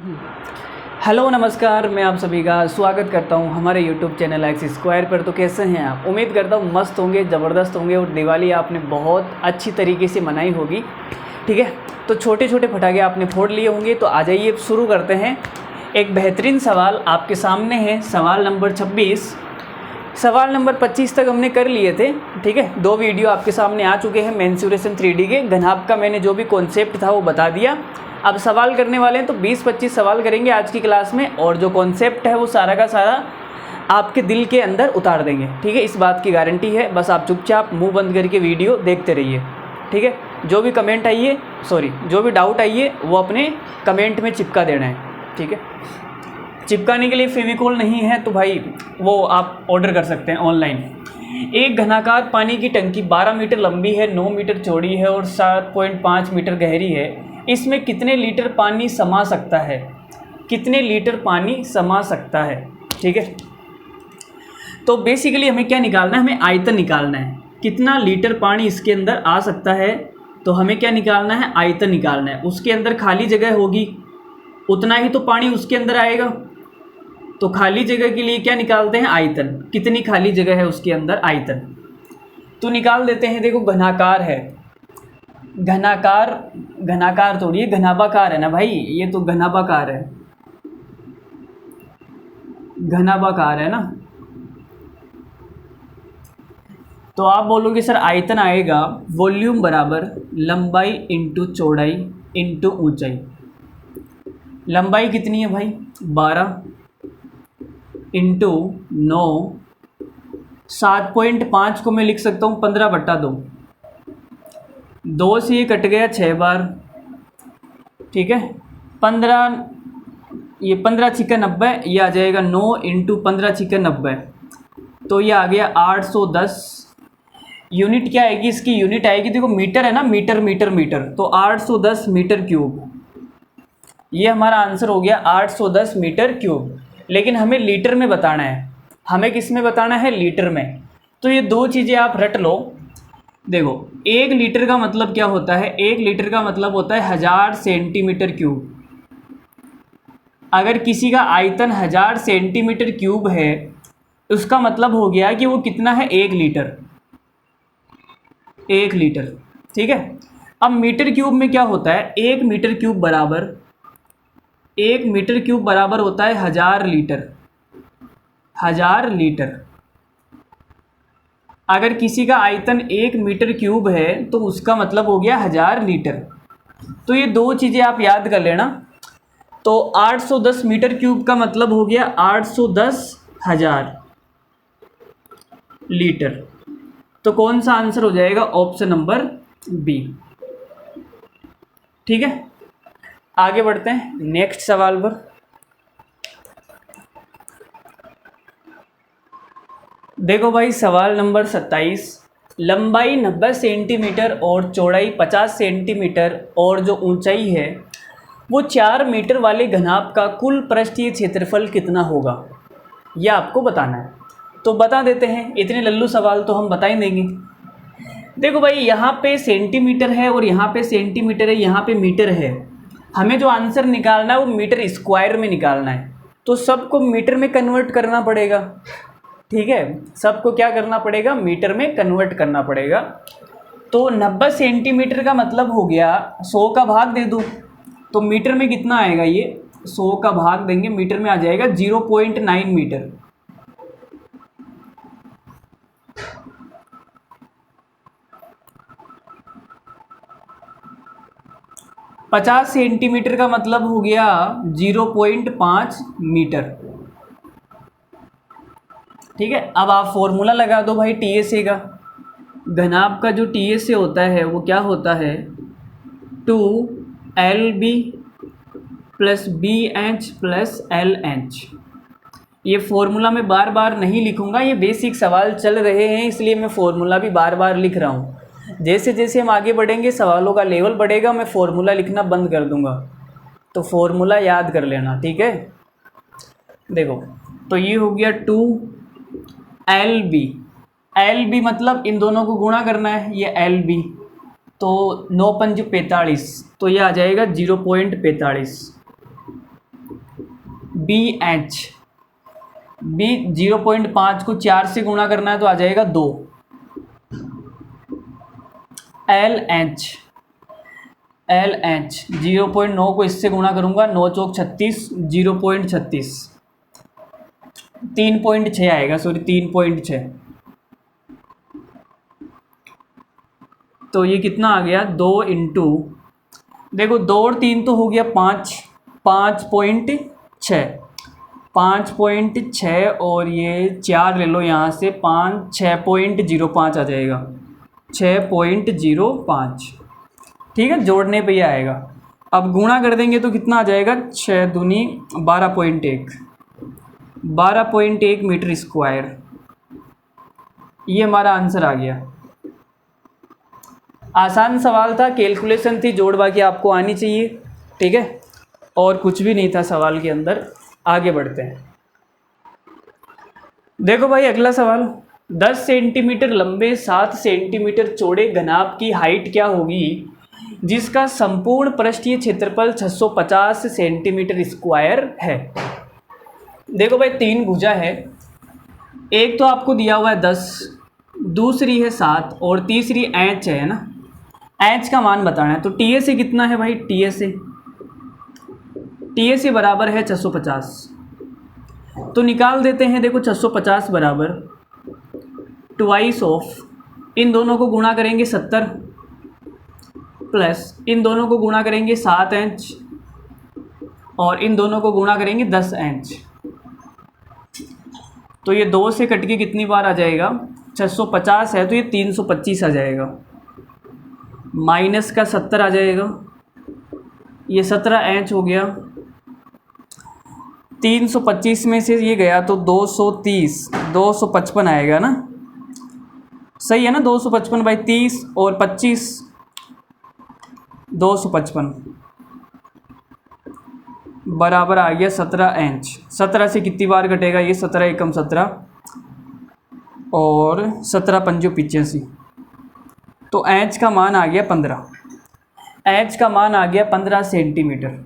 Hello नमस्कार, मैं आप सभी का स्वागत करता हूं हमारे यूट्यूब चैनल एक्स स्क्वायर पर। तो कैसे हैं आप? उम्मीद करता हूं मस्त होंगे, ज़बरदस्त होंगे और दिवाली आपने बहुत अच्छी तरीके से मनाई होगी। ठीक है, तो छोटे छोटे पटाखे आपने फोड़ लिए होंगे। तो आ जाइए शुरू करते हैं। एक बेहतरीन सवाल आपके सामने है, सवाल नंबर 26। सवाल नंबर 25 तक हमने कर लिए थे। ठीक है, 2 वीडियो आपके सामने आ चुके हैं मेंसुरेशन 3D के। घनाभ का मैंने जो भी कॉन्सेप्ट था वो बता दिया। अब सवाल करने वाले हैं, तो 20-25 सवाल करेंगे आज की क्लास में, और जो कॉन्सेप्ट है वो सारा का सारा आपके दिल के अंदर उतार देंगे। ठीक है, इस बात की गारंटी है। बस आप चुपचाप मुंह बंद करके वीडियो देखते रहिए। ठीक है, जो भी जो भी डाउट आइए वो अपने कमेंट में चिपका देना है। ठीक है, चिपकाने के लिए फेविकोल नहीं है तो भाई वो आप ऑर्डर कर सकते हैं ऑनलाइन। एक घनाकार पानी की टंकी 12 मीटर लंबी है, 9 मीटर चौड़ी है और 7.5 मीटर गहरी है। इसमें कितने लीटर पानी समा सकता है? कितने लीटर पानी समा सकता है? ठीक है, तो बेसिकली हमें क्या निकालना है? हमें आयतन निकालना है। कितना लीटर पानी इसके अंदर आ सकता है, तो हमें क्या निकालना है? आयतन निकालना है। उसके अंदर खाली जगह होगी, उतना ही तो पानी उसके अंदर आएगा। तो खाली जगह के लिए क्या निकालते हैं? आयतन। कितनी खाली जगह है उसके अंदर? आयतन। तो निकाल देते हैं। देखो, घनाकार है, घनाकार थोड़ी, ये घनाभाकार है ना भाई, ये तो घनाभाकार है, घनाभाकार है ना। तो आप बोलोगे सर आयतन आएगा वॉल्यूम बराबर लंबाई इंटू चौड़ाई इंटू ऊंचाई। लंबाई कितनी है भाई? 12 इंटू 9, 7.5 को मैं लिख सकता हूँ 15/2। 2 से ये कट गया 6 बार। ठीक है, 15, ये 15 छिक्का 90, ये आ जाएगा 9 इंटू 15 छिक्का 90, तो ये आ गया 810। यूनिट क्या आएगी इसकी? यूनिट आएगी, देखो मीटर है ना, मीटर मीटर मीटर, तो 810 मीटर क्यूब। ये हमारा आंसर हो गया 810 मीटर क्यूब। लेकिन हमें लीटर में बताना है। हमें किस में बताना है? लीटर में। तो ये 2 चीज़ें आप रट लो। देखो, 1 लीटर का मतलब क्या होता है? 1 लीटर का मतलब होता है 1000 सेंटीमीटर क्यूब। अगर किसी का आयतन 1000 सेंटीमीटर क्यूब है, उसका मतलब हो गया कि वो कितना है? 1 लीटर। 1 लीटर। ठीक है, अब मीटर क्यूब में क्या होता है? 1 मीटर क्यूब बराबर, 1 मीटर क्यूब बराबर होता है 1000 लीटर। 1000 लीटर। अगर किसी का आयतन 1 मीटर क्यूब है तो उसका मतलब हो गया 1000 लीटर। तो ये 2 चीज़ें आप याद कर लेना। तो 810 मीटर क्यूब का मतलब हो गया 810,000 लीटर। तो कौन सा आंसर हो जाएगा? Option number B. ठीक है, आगे बढ़ते हैं नेक्स्ट सवाल पर। देखो भाई, सवाल नंबर 27। लंबाई 90 सेंटीमीटर और चौड़ाई 50 सेंटीमीटर और जो ऊंचाई है वो 4 मीटर वाले घनाभ का कुल पृष्ठीय क्षेत्रफल कितना होगा? यह आपको बताना है। तो बता देते हैं, इतने लल्लू सवाल तो हम बता ही देंगे। देखो भाई, यहाँ पे सेंटीमीटर है और यहाँ पे सेंटीमीटर है, यहाँ पे मीटर है। हमें जो आंसर निकालना है वो मीटर स्क्वायर में निकालना है, तो सबको मीटर में कन्वर्ट करना पड़ेगा। ठीक है, सबको क्या करना पड़ेगा? मीटर में कन्वर्ट करना पड़ेगा। तो 90 सेंटीमीटर का मतलब हो गया 100 का भाग दे दूँ, तो मीटर में कितना आएगा? ये 100 का भाग देंगे, मीटर में आ जाएगा 0.9 मीटर। पचास सेंटीमीटर का मतलब हो गया 0.5 मीटर। ठीक है, अब आप फॉर्मूला लगा दो भाई टीएसए का। घनाभ का जो टीएसए होता है वो क्या होता है? 2LB plus BH plus LH। ये फॉर्मूला मैं बार बार नहीं लिखूंगा, ये बेसिक सवाल चल रहे हैं इसलिए मैं फॉर्मूला भी बार बार लिख रहा हूँ। जैसे जैसे हम आगे बढ़ेंगे, सवालों का लेवल बढ़ेगा, मैं फॉर्मूला लिखना बंद कर दूंगा। तो फॉर्मूला याद कर लेना। ठीक है, देखो, तो ये हो गया 2LB। LB मतलब इन दोनों को गुणा करना है, ये LB, तो 9 पंज 45, तो ये आ जाएगा 0.45। BH, B 0.5 को 4 से गुणा करना है तो आ जाएगा 2। LH 0.9 को इससे गुणा करूंगा, 9 चौक 36, 0.36, 3.6 आएगा, सॉरी 3.6। तो ये कितना आ गया, 2 इंटू, देखो 2 और 3 तो हो गया 5, 5.6, 5.6 और ये 4 ले लो यहाँ से, 5, 6.05 आ जाएगा, 6.05। ठीक है, जोड़ने पे ही आएगा। अब गुणा कर देंगे तो कितना आ जाएगा, 6 दूनी 12.1, 12.1 मीटर स्क्वायर। ये हमारा आंसर आ गया। आसान सवाल था, कैलकुलेशन थी, जोड़ बाकी आपको आनी चाहिए। ठीक है, और कुछ भी नहीं था सवाल के अंदर। आगे बढ़ते हैं। देखो भाई अगला सवाल, 10 सेंटीमीटर लंबे 7 सेंटीमीटर चौड़े घनाभ की हाइट क्या होगी जिसका संपूर्ण पृष्ठीय क्षेत्रफल 650 सेंटीमीटर स्क्वायर है। देखो भाई 3 भुजा है, एक तो आपको दिया हुआ है 10, दूसरी है 7 और तीसरी एच है ना। एच का मान बताना है, तो टी से कितना है भाई, टी से बराबर है 650, तो निकाल देते हैं। देखो 650 बराबर ट्वाइस ऑफ, इन दोनों को गुणा करेंगे 70 प्लस इन दोनों को गुणा करेंगे 7 इंच और इन दोनों को गुणा करेंगे 10 इंच। तो ये 2 से कट के कितनी बार आ जाएगा, 650 है तो ये 325 आ जाएगा, माइनस का 70 आ जाएगा, ये 17 इंच हो गया। 325 में से ये गया तो 230, 255 आएगा ना, सही है ना। 255 बाई 30 और 25, 255 बराबर आ गया 17 इंच। 17 से कितनी बार कटेगा ये, 17 एकम 17 और 17 पंजो 85, तो इंच का मान आ गया 15, इंच का मान आ गया 15 सेंटीमीटर।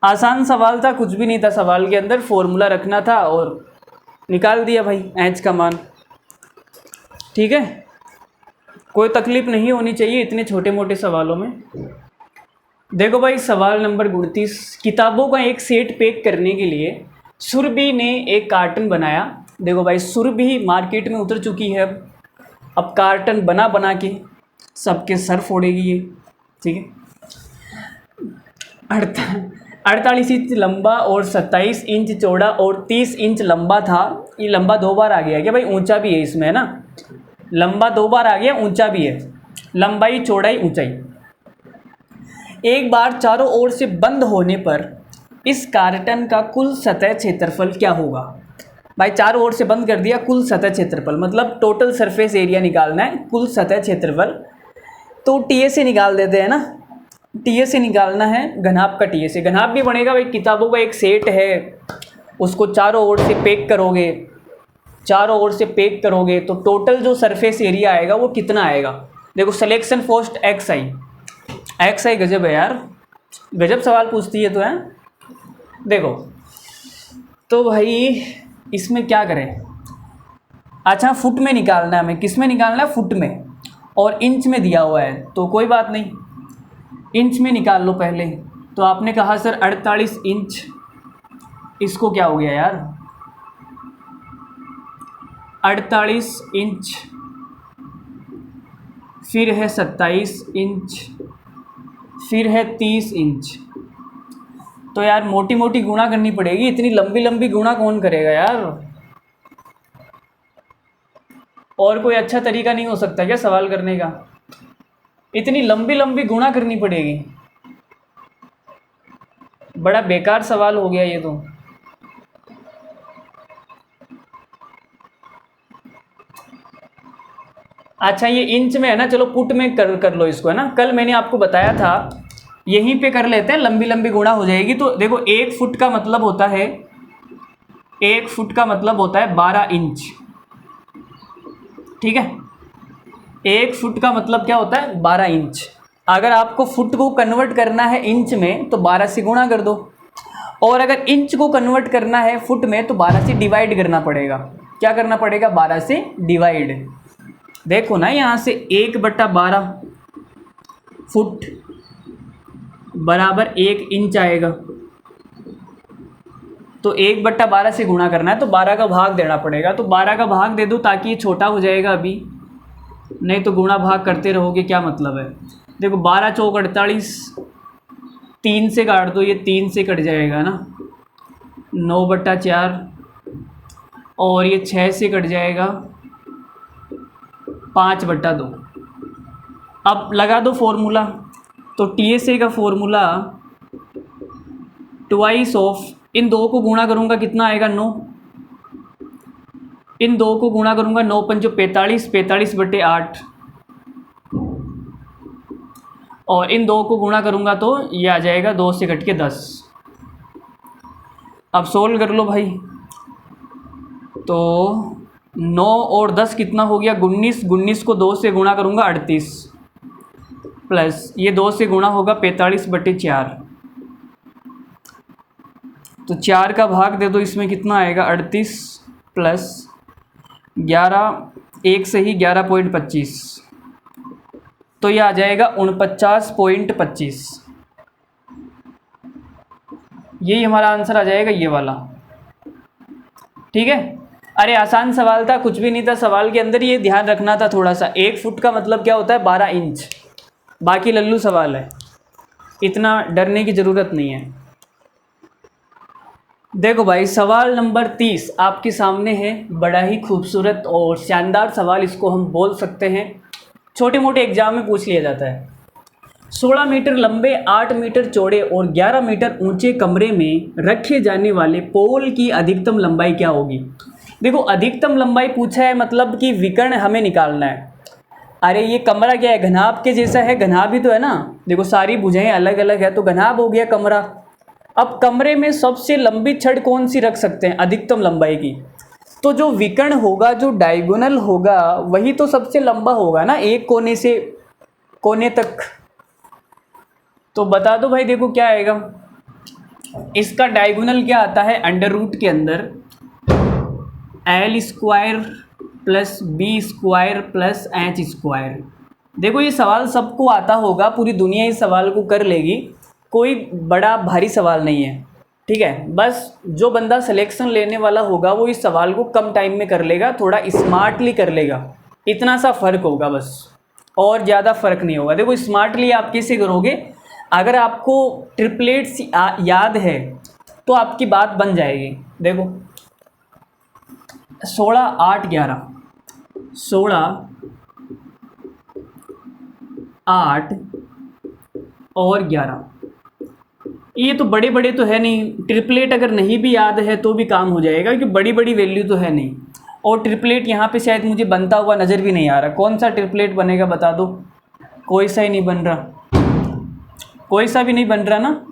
आसान सवाल था, कुछ भी नहीं था सवाल के अंदर, फॉर्मूला रखना था और निकाल दिया भाई इंच का मान। ठीक है, कोई तकलीफ नहीं होनी चाहिए इतने छोटे मोटे सवालों में। देखो भाई सवाल नंबर 29, किताबों का एक सेट पैक करने के लिए सुरभि ने एक कार्टन बनाया। देखो भाई सुरभि मार्केट में उतर चुकी है, अब कार्टन बना बना के सबके सर फोड़ेगी ये। ठीक है, 48 इंच लंबा और 27 इंच चौड़ा और 30 इंच लंबा था। ये लंबा 2 बार आ गया क्या भाई, ऊंचा भी है इसमें है ना, लंबा 2 बार आ गया, ऊंचा भी है, लंबाई चौड़ाई ऊंचाई। एक बार चारों ओर से बंद होने पर इस कार्टन का कुल सतह क्षेत्रफल क्या होगा। भाई चारों ओर से बंद कर दिया, कुल सतह क्षेत्रफल मतलब टोटल सरफेस एरिया निकालना है, कुल सतह क्षेत्रफल। तो टी से निकाल देते हैं ना, टी से निकालना है घनाभ का, टी से घनाभ भी बनेगा भाई। किताबों का एक सेट है, उसको चारों ओर से पैक करोगे, चारों ओर से पैक करोगे तो टोटल जो सरफेस एरिया आएगा वो कितना आएगा। देखो सिलेक्शन पोस्ट एक्स आई गजब है यार, गजब सवाल पूछती है तो है। देखो तो भाई इसमें क्या करें, अच्छा फुट में निकालना है हमें, किस में निकालना है, फुट में, और इंच में दिया हुआ है तो कोई बात नहीं, इंच में निकाल लो पहले। तो आपने कहा सर 48 इंच, इसको क्या हो गया यार, 48 इंच, फिर है 27 इंच, फिर है 30 इंच। तो यार मोटी मोटी गुणा करनी पड़ेगी, इतनी लंबी लंबी गुणा कौन करेगा यार। और कोई अच्छा तरीका नहीं हो सकता क्या सवाल करने का, इतनी लंबी लंबी गुणा करनी पड़ेगी, बड़ा बेकार सवाल हो गया ये तो। अच्छा ये इंच में है ना, चलो फुट में कर लो इसको है ना, कल मैंने आपको बताया था यहीं पे कर लेते हैं, लंबी लंबी गुणा हो जाएगी। तो देखो 1 फुट का मतलब होता है, 1 फुट का मतलब होता है 12 इंच। ठीक है, 1 फुट का मतलब क्या होता है, 12 इंच। अगर आपको फुट को कन्वर्ट करना है इंच में तो 12 से गुणा कर दो, और अगर इंच को कन्वर्ट करना है फुट में तो 12 से डिवाइड करना पड़ेगा। क्या करना पड़ेगा? 12 से डिवाइड। देखो ना, यहाँ से 1/12 फुट बराबर 1 इंच आएगा। तो 1/12 से गुणा करना है तो 12 का भाग देना पड़ेगा। तो 12 का भाग दे दो ताकि ये छोटा हो जाएगा अभी, नहीं तो गुणा भाग करते रहोगे क्या मतलब है। देखो 12 चौक 48, 3 से काट दो, ये 3 से कट जाएगा ना, 9/4, और ये 6 से कट जाएगा 5/2। अब लगा दो फॉर्मूला। तो TSA का फॉर्मूला ट्वाइस ऑफ, इन दो को गुणा करूँगा कितना आएगा? 9। इन दो को गुणा करूँगा 9 पंचो 45, 45/8, और इन दो को गुणा करूँगा तो ये आ जाएगा 2 से कट के 10। अब सोल्व कर लो भाई। तो 9 और 10 कितना हो गया? 19। 19 को 2 से गुणा करूँगा 38, प्लस ये 2 से गुणा होगा 45/4। तो 4 का भाग दे दो, इसमें कितना आएगा? 38 प्लस 11, 1 से ही 11.25, तो ये आ जाएगा 49.25। यही हमारा आंसर आ जाएगा, ये वाला। ठीक है। अरे आसान सवाल था, कुछ भी नहीं था सवाल के अंदर, ये ध्यान रखना था थोड़ा सा। 1 फुट का मतलब क्या होता है? 12 इंच। बाकी लल्लू सवाल है, इतना डरने की ज़रूरत नहीं है। देखो भाई, सवाल नंबर 30 आपके सामने है। बड़ा ही खूबसूरत और शानदार सवाल इसको हम बोल सकते हैं, छोटे मोटे एग्जाम में पूछ लिया जाता है। 16 मीटर लंबे, 8 मीटर चौड़े और 11 मीटर ऊंचे कमरे में रखे जाने वाले पोल की अधिकतम लंबाई क्या होगी? देखो अधिकतम लंबाई पूछा है, मतलब कि विकर्ण हमें निकालना है। अरे ये कमरा क्या है? घनाभ के जैसा है। घनाभ ही तो है ना। देखो सारी भुजाएं अलग अलग है तो घनाभ हो गया कमरा। अब कमरे में सबसे लंबी छड़ कौन सी रख सकते हैं अधिकतम लंबाई की? तो जो विकर्ण होगा, जो डायगोनल होगा, वही तो सबसे लंबा होगा ना, एक कोने से कोने तक। तो बता दो भाई, देखो क्या आएगा इसका डायगोनल? क्या आता है अंडर रूट के अंदर? L² plus B² plus H²। देखो ये सवाल सबको आता होगा, पूरी दुनिया इस सवाल को कर लेगी, कोई बड़ा भारी सवाल नहीं है। ठीक है, बस जो बंदा सिलेक्शन लेने वाला होगा वो इस सवाल को कम टाइम में कर लेगा, थोड़ा स्मार्टली कर लेगा, इतना सा फ़र्क होगा बस, और ज़्यादा फ़र्क नहीं होगा। देखो स्मार्टली आप कैसे करोगे? अगर आपको ट्रिपलेट्स याद है तो आपकी बात बन जाएगी। देखो 16, 8, 11, 16, 8 और 11, ये तो बड़े बड़े तो है नहीं। ट्रिपलेट अगर नहीं भी याद है तो भी काम हो जाएगा, क्योंकि बड़ी बड़ी वैल्यू तो है नहीं। और ट्रिपलेट यहाँ पे शायद मुझे बनता हुआ नज़र भी नहीं आ रहा। कौन सा ट्रिपलेट बनेगा बता दो? कोई सा ही नहीं बन रहा, कोई सा भी नहीं बन रहा ना।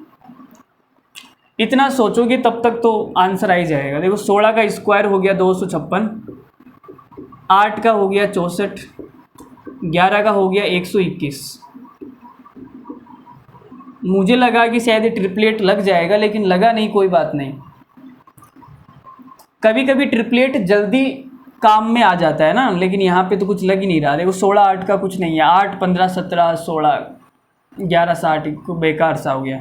इतना सोचोगे तब तक तो आंसर आ ही जाएगा। देखो 16 का स्क्वायर हो गया 256, 8 का हो गया 64, 11 का हो गया 121। मुझे लगा कि शायद ये ट्रिपलेट लग जाएगा, लेकिन लगा नहीं। कोई बात नहीं, कभी कभी ट्रिपलेट जल्दी काम में आ जाता है ना, लेकिन यहाँ पे तो कुछ लग ही नहीं रहा। देखो 16, 8 का कुछ नहीं है। 8, 15, 17, 16, 11, 60 को बेकार सा हो गया।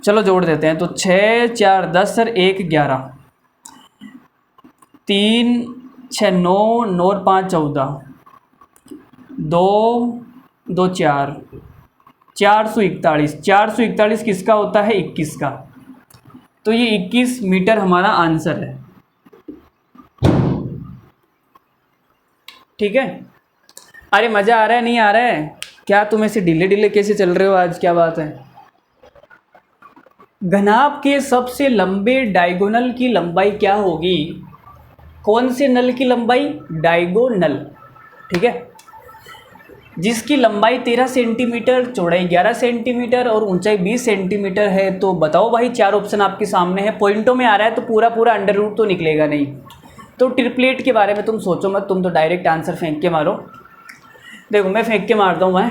चलो जोड़ देते हैं। तो 6, 4, 10 और 1, 11, 3, 6, 9, 9 और 5, 14, 2, 2, 4, 441। 441 किसका होता है? 21 का। तो ये 21 मीटर हमारा आंसर है। ठीक है। अरे मज़ा आ रहा है नहीं आ रहा है? क्या तुम ऐसे ढीले ढीले कैसे चल रहे हो आज? क्या बात है? घनाभ के सबसे लंबे डायगोनल की लंबाई क्या होगी? कौन से नल की लंबाई? डायगोनल। ठीक है, जिसकी लंबाई 13 सेंटीमीटर, चौड़ाई 11 सेंटीमीटर और ऊंचाई 20 सेंटीमीटर है। तो बताओ भाई, 4 ऑप्शन आपके सामने है। पॉइंटों में आ रहा है तो पूरा पूरा अंडर रूट तो निकलेगा नहीं। तो ट्रिपलेट के बारे में तुम सोचो मत, तुम तो डायरेक्ट आंसर फेंक के मारो। देखो मैं फेंक के मारता हूँ। मैं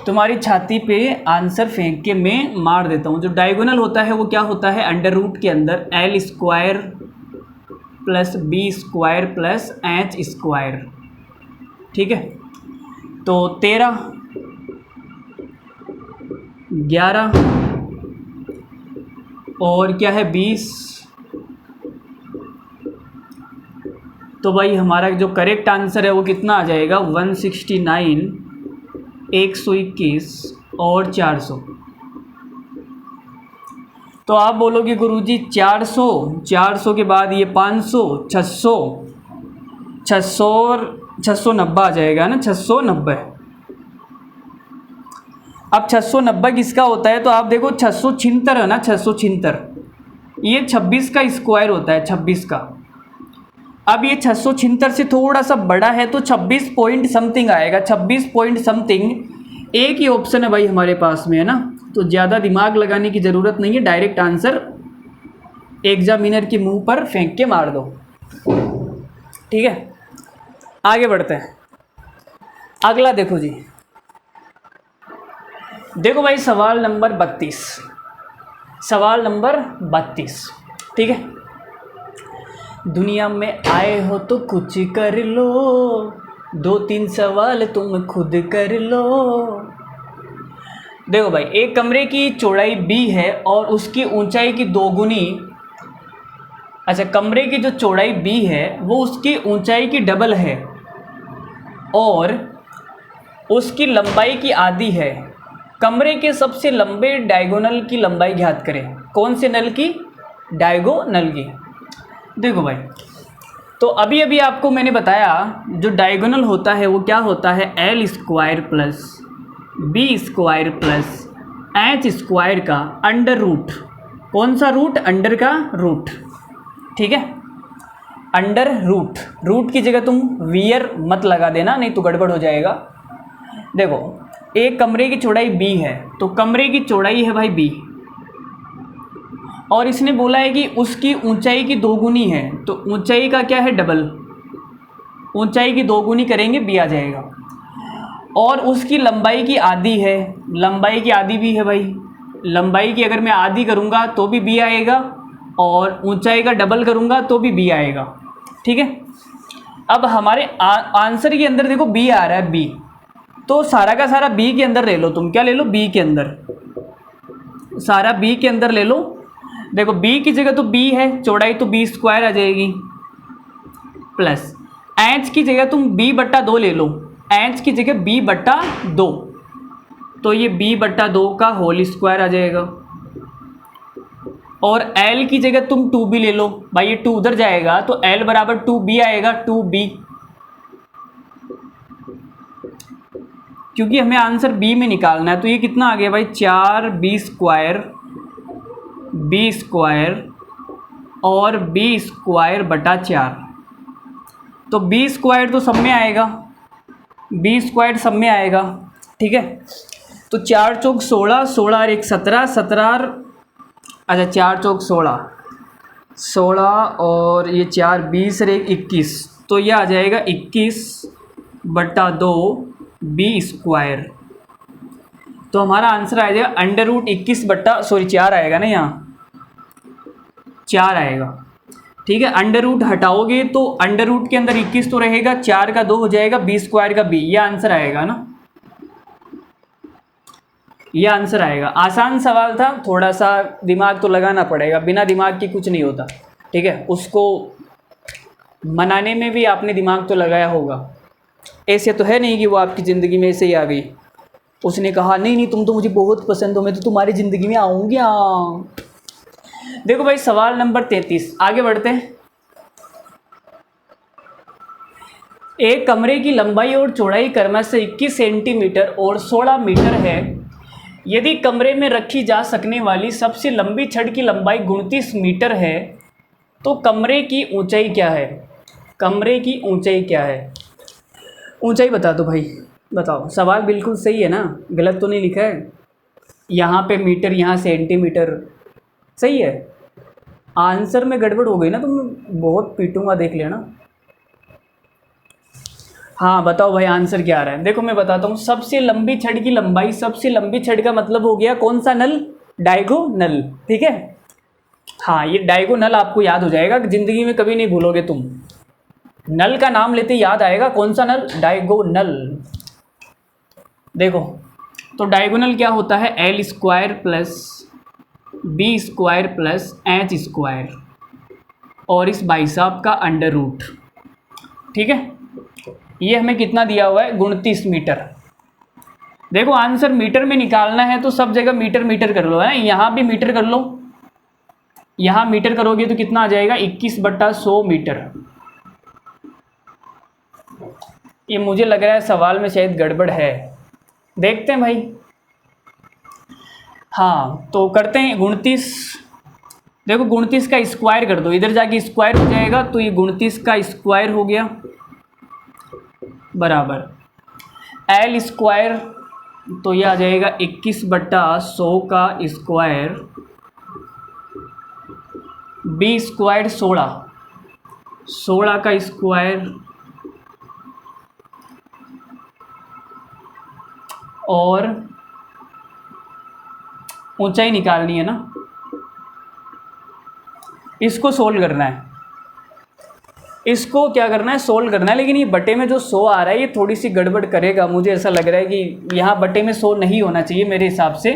तुम्हारी छाती पे आंसर फेंक के मैं मार देता हूँ। जो डायगोनल होता है वो क्या होता है, अंडर रूट के अंदर L square plus B square plus H square. ठीक है, तो 13, 11 और क्या है 20। तो भाई हमारा जो करेक्ट आंसर है वो कितना आ जाएगा, 169, 121 और 400। तो आप बोलोगे गुरुजी 400, 400 के बाद ये 500, 600, 600 और 690 आ जाएगा ना, 690। अब 690 किसका होता है, तो आप देखो 676 है ना, 676 ये 26 का स्क्वायर होता है, 26 का। अब ये 676 से थोड़ा सा बड़ा है तो 26 पॉइंट समथिंग आएगा, 26 पॉइंट समथिंग। एक ही ऑप्शन है भाई हमारे पास में, है ना, तो ज़्यादा दिमाग लगाने की ज़रूरत नहीं है, डायरेक्ट आंसर एग्जामिनर के मुंह पर फेंक के मार दो। ठीक है, आगे बढ़ते हैं। अगला देखो जी, देखो भाई सवाल नंबर 32, सवाल नंबर 32। ठीक है, दुनिया में आए हो तो कुछ कर लो, 2-3 सवाल तुम खुद कर लो। देखो भाई, एक कमरे की चौड़ाई b है और उसकी ऊंचाई की दोगुनी। अच्छा, कमरे की जो चौड़ाई b है वो उसकी ऊंचाई की डबल है और उसकी लंबाई की आधी है। कमरे के सबसे लंबे डायगोनल की लंबाई ज्ञात करें। कौन से नल की, डायगोनल की। देखो भाई, तो अभी अभी आपको मैंने बताया जो डायगोनल होता है वो क्या होता है, L square plus B square plus H square का अंडर रूट। कौन सा रूट, अंडर का रूट। ठीक है, अंडर रूट, रूट की जगह तुम वियर मत लगा देना, नहीं तो गड़बड़ हो जाएगा। देखो, एक कमरे की चौड़ाई b है, तो कमरे की चौड़ाई है भाई b, और इसने बोला है कि उसकी ऊंचाई की दोगुनी है, तो ऊंचाई का क्या है, डबल। ऊंचाई की दोगुनी करेंगे b आ जाएगा। और उसकी लंबाई की आधी है, लंबाई की आधी भी है भाई। लंबाई की अगर मैं आधी करूँगा तो भी b आएगा, और ऊंचाई का डबल करूँगा तो भी b आएगा। ठीक है, अब हमारे आंसर के अंदर देखो b आ रहा है, b, तो सारा का सारा b के अंदर ले लो। तुम क्या ले लो, b के अंदर, सारा b के अंदर ले लो। देखो b की जगह तो b है, चौड़ाई तो b स्क्वायर आ जाएगी, प्लस एच की जगह तुम b/2 ले लो, एच की जगह b/2, तो ये b/2 का होल स्क्वायर आ जाएगा। और l की जगह तुम 2b ले लो, भाई ये 2 उधर जाएगा तो l बराबर 2b आएगा, 2b, क्योंकि हमें आंसर b में निकालना है। तो ये कितना आ गया भाई, 4b स्क्वायर, b स्क्वायर और b स्क्वायर बटा 4। तो b स्क्वायर तो सब में आएगा, b स्क्वायर सब में आएगा। ठीक है, तो 4 चौक 16, 16 और 1 17, 17 और अच्छा 4 चौक 16, 16 और ये 4 20 और 1 21, तो ये आ जाएगा 21/2 b स्क्वायर। तो हमारा आंसर आ जाएगा अंडर रूट 4 आएगा ना, यहाँ 4 आएगा। ठीक है, अंडर रूट हटाओगे तो अंडर रूट के अंदर 21 तो रहेगा, 4 का 2 हो जाएगा, b स्क्वायर का b, ये आंसर आएगा ना, ये आंसर आएगा। आसान सवाल था, थोड़ा सा दिमाग तो लगाना पड़ेगा, बिना दिमाग की कुछ नहीं होता। ठीक है, उसको मनाने में भी आपने दिमाग तो लगाया होगा, ऐसे तो है नहीं कि वो आपकी ज़िंदगी में ऐसे ही आ गई। उसने कहा नहीं नहीं तुम तो मुझे बहुत पसंद हो, मैं तो तुम्हारी ज़िंदगी में आऊँगी। देखो भाई सवाल नंबर 33, आगे बढ़ते हैं। एक कमरे की लंबाई और चौड़ाई क्रमशः से 21 सेंटीमीटर और 16 मीटर है। यदि कमरे में रखी जा सकने वाली सबसे लंबी छड़ की लंबाई 29 मीटर है, तो कमरे की ऊंचाई क्या है। कमरे की ऊंचाई क्या है, ऊंचाई बता दो भाई, बताओ। सवाल बिल्कुल सही है ना, गलत तो नहीं लिखा है। यहाँ पे मीटर, यहाँ सेंटीमीटर, सही है। आंसर में गड़बड़ हो गई ना, तुम बहुत पीटूंगा, देख लेना। हाँ बताओ भाई आंसर क्या आ रहा है। देखो मैं बताता हूँ, सबसे लंबी छड़ की लंबाई, सबसे लंबी छड़ का मतलब हो गया कौन सा नल, डायगोनल। ठीक है, हाँ ये डायगोनल आपको याद हो जाएगा, जिंदगी में कभी नहीं भूलोगे तुम। नल का नाम लेते याद आएगा कौन सा नल, डायगोनल। देखो तो डायगोनल क्या होता है, L square plus B square plus H square और इस भाई साहब का अंडर रूट। ठीक है, ये हमें कितना दिया हुआ है, 29 मीटर। देखो आंसर मीटर में निकालना है तो सब जगह मीटर मीटर कर लो, है यहाँ भी मीटर कर लो, यहाँ मीटर करोगे तो कितना आ जाएगा, 21/100 मीटर। ये मुझे लग रहा है सवाल में शायद गड़बड़ है, देखते हैं भाई। हाँ तो करते हैं 29। देखो 29 का स्क्वायर कर दो, इधर जाके स्क्वायर हो जाएगा, तो ये 29 का स्क्वायर हो गया बराबर एल स्क्वायर, तो ये आ जाएगा 21/100 का स्क्वायर, बी स्क्वायर 16 का स्क्वायर और ऊंचाई निकालनी है ना, इसको सोल्व करना है, इसको क्या करना है, सोल्व करना है। लेकिन ये बटे में जो 100 आ रहा है ये थोड़ी सी गड़बड़ करेगा, मुझे ऐसा लग रहा है कि यहाँ बटे में 100 नहीं होना चाहिए मेरे हिसाब से,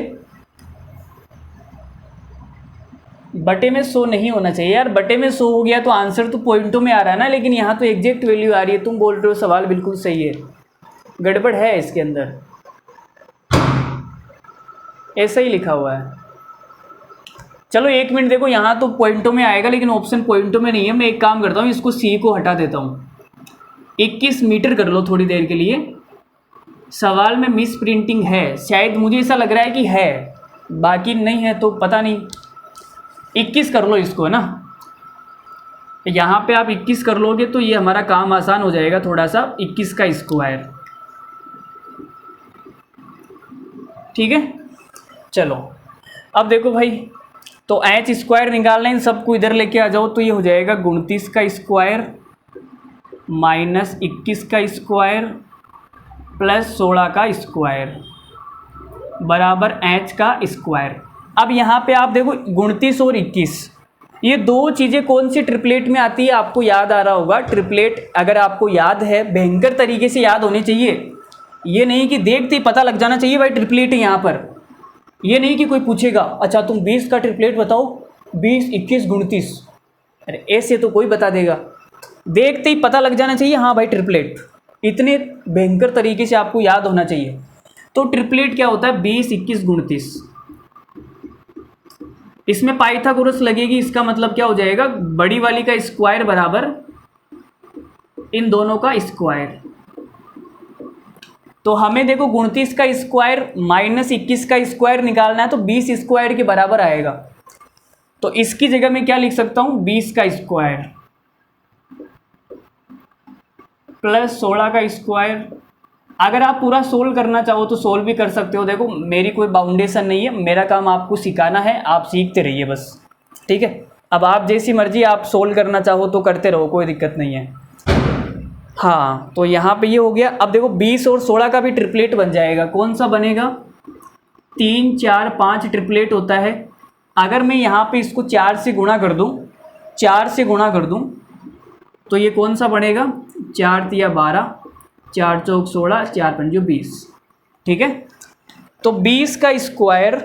बटे में 100 नहीं होना चाहिए यार। बटे में 100 हो गया तो आंसर तो पॉइंटों में आ रहा है ना, लेकिन यहाँ तो एग्जैक्ट वैल्यू आ रही है। तुम बोल रहे हो सवाल बिल्कुल सही है, गड़बड़ है इसके अंदर, ऐसा ही लिखा हुआ है। चलो 1 मिनट, देखो यहाँ तो पॉइंटों में आएगा लेकिन ऑप्शन पॉइंटों में नहीं है। मैं एक काम करता हूँ, इसको सी को हटा देता हूँ, 21 मीटर कर लो थोड़ी देर के लिए। सवाल में मिस प्रिंटिंग है शायद, मुझे ऐसा लग रहा है कि है, बाकी नहीं है तो पता नहीं। 21 कर लो इसको, है ना, यहाँ पे आप 21 कर लोगे तो ये हमारा काम आसान हो जाएगा थोड़ा सा। 21 का स्क्वायर, ठीक है। चलो अब देखो भाई, तो एच स्क्वायर निकालना है, इन सबको इधर लेके आ जाओ, तो ये हो जाएगा 29 का स्क्वायर माइनस 21 का स्क्वायर प्लस 16 का स्क्वायर बराबर एच का स्क्वायर। अब यहाँ पे आप देखो 29 और 21, ये दो चीज़ें कौन सी ट्रिपलेट में आती है, आपको याद आ रहा होगा। ट्रिपलेट अगर आपको याद है, भयंकर तरीके से याद होनी चाहिए, ये नहीं कि देखते ही पता लग जाना चाहिए भाई ट्रिपलेट है यहाँ पर। ये नहीं कि कोई पूछेगा अच्छा तुम 20 का ट्रिपलेट बताओ, 20 21 29, अरे ऐसे तो कोई बता देगा, देखते ही पता लग जाना चाहिए हाँ भाई ट्रिपलेट। इतने भयंकर तरीके से आपको याद होना चाहिए। तो ट्रिपलेट क्या होता है, 20 21 29, इसमें पाइथागोरस लगेगी, इसका मतलब क्या हो जाएगा, बड़ी वाली का स्क्वायर बराबर इन दोनों का स्क्वायर। तो हमें देखो 29 का स्क्वायर माइनस 21 का स्क्वायर निकालना है, तो 20 स्क्वायर के बराबर आएगा। तो इसकी जगह मैं क्या लिख सकता हूं, 20 का स्क्वायर प्लस 16 का स्क्वायर। अगर आप पूरा सोल्व करना चाहो तो सोल्व भी कर सकते हो, देखो मेरी कोई बाउंडेशन नहीं है, मेरा काम आपको सिखाना है, आप सीखते रहिए बस, ठीक है। अब आप जैसी मर्जी आप सोल्व करना चाहो तो करते रहो, कोई दिक्कत नहीं है। हाँ तो यहाँ पे ये हो गया। अब देखो 20 और 16 का भी ट्रिपलेट बन जाएगा, कौन सा बनेगा, 3 4 5 ट्रिपलेट होता है। अगर मैं यहाँ पे इसको 4 से गुणा कर दूँ, 4 से गुणा कर दूँ तो ये कौन सा बनेगा, 4 तिया 12, 4 चौक 16, 4 पंजो 20, ठीक है। तो 20 का स्क्वायर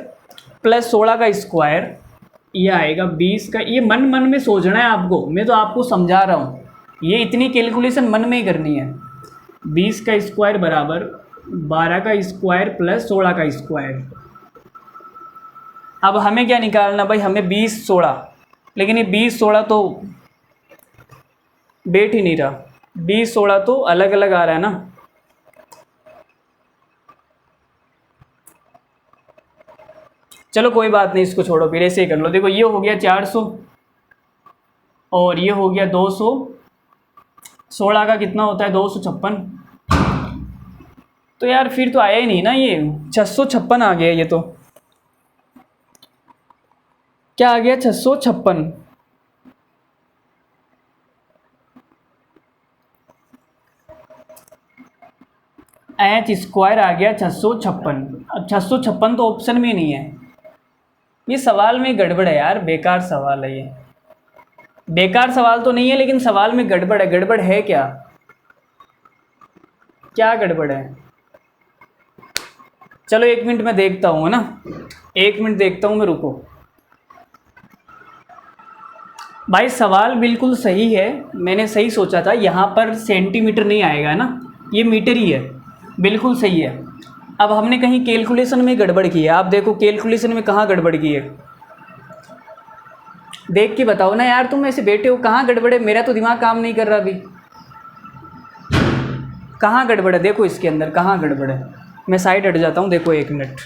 प्लस 16 का स्क्वायर, ये आएगा 20 का। ये मन मन में सोचना है आपको, मैं तो आपको समझा रहा हूँ, ये इतनी कैलकुलेशन मन में ही करनी है। 20 का स्क्वायर बराबर 12 का स्क्वायर प्लस 16 का स्क्वायर। अब हमें क्या निकालना भाई, हमें 20 16, लेकिन ये 20 16 तो बैठ ही नहीं रहा, 20 16 तो अलग अलग आ रहा है ना। चलो कोई बात नहीं, इसको छोड़ो, फिर ऐसे ही कर लो। देखो ये हो गया 400 और ये हो गया 200, 16 का कितना होता है 256, तो यार फिर तो आया ही नहीं ना, ये 656 आ गया। ये तो क्या आ गया, 656। एच स्क्वायर आ गया 656। अब 656 तो ऑप्शन में नहीं है, ये सवाल में गड़बड़ है यार, बेकार सवाल है ये। बेकार सवाल तो नहीं है लेकिन सवाल में गड़बड़ है। गड़बड़ है क्या, क्या गड़बड़ है? चलो 1 मिनट मैं देखता हूँ, है ना, 1 मिनट देखता हूँ मैं, रुको। भाई सवाल बिल्कुल सही है, मैंने सही सोचा था, यहाँ पर सेंटीमीटर नहीं आएगा ना, ये मीटर ही है, बिल्कुल सही है। अब हमने कहीं कैलकुलेशन में गड़बड़ की है। आप देखो कैलकुलेशन में कहाँ गड़बड़ की है, देख के बताओ ना यार, तुम ऐसे बैठे हो, कहाँ गड़बड़ है? मेरा तो दिमाग काम नहीं कर रहा अभी, कहाँ गड़बड़ है? देखो इसके अंदर कहाँ गड़बड़ है। मैं साइड हट जाता हूँ, देखो 1 मिनट,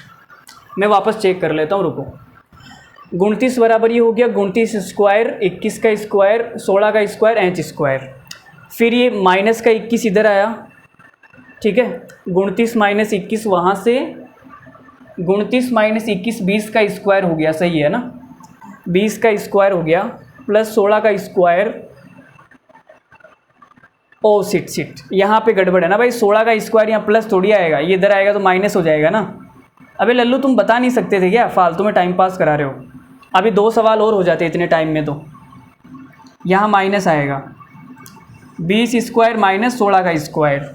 मैं वापस चेक कर लेता हूँ, रुको। 29 बराबर ये हो गया 29 स्क्वायर, 21 का स्क्वायर, 16 का स्क्वायर, एच स्क्वायर। फिर ये माइनस का 21 इधर आया, ठीक है, 29 माइनस 21 वहाँ से, 29 माइनस 21 20 का स्क्वायर हो गया, सही है ना, 20 का स्क्वायर हो गया, प्लस 16 का स्क्वायर। ओ सिट यहाँ पे गड़बड़ है ना भाई, 16 का स्क्वायर यहाँ प्लस थोड़ी आएगा, ये इधर आएगा तो माइनस हो जाएगा ना। अबे लल्लू तुम बता नहीं सकते थे क्या, फालतू में टाइम पास करा रहे हो। अभी 2 सवाल और हो जाते इतने टाइम में, तो यहाँ माइनस आएगा, 20 स्क्वायर माइनस 16 का स्क्वायर।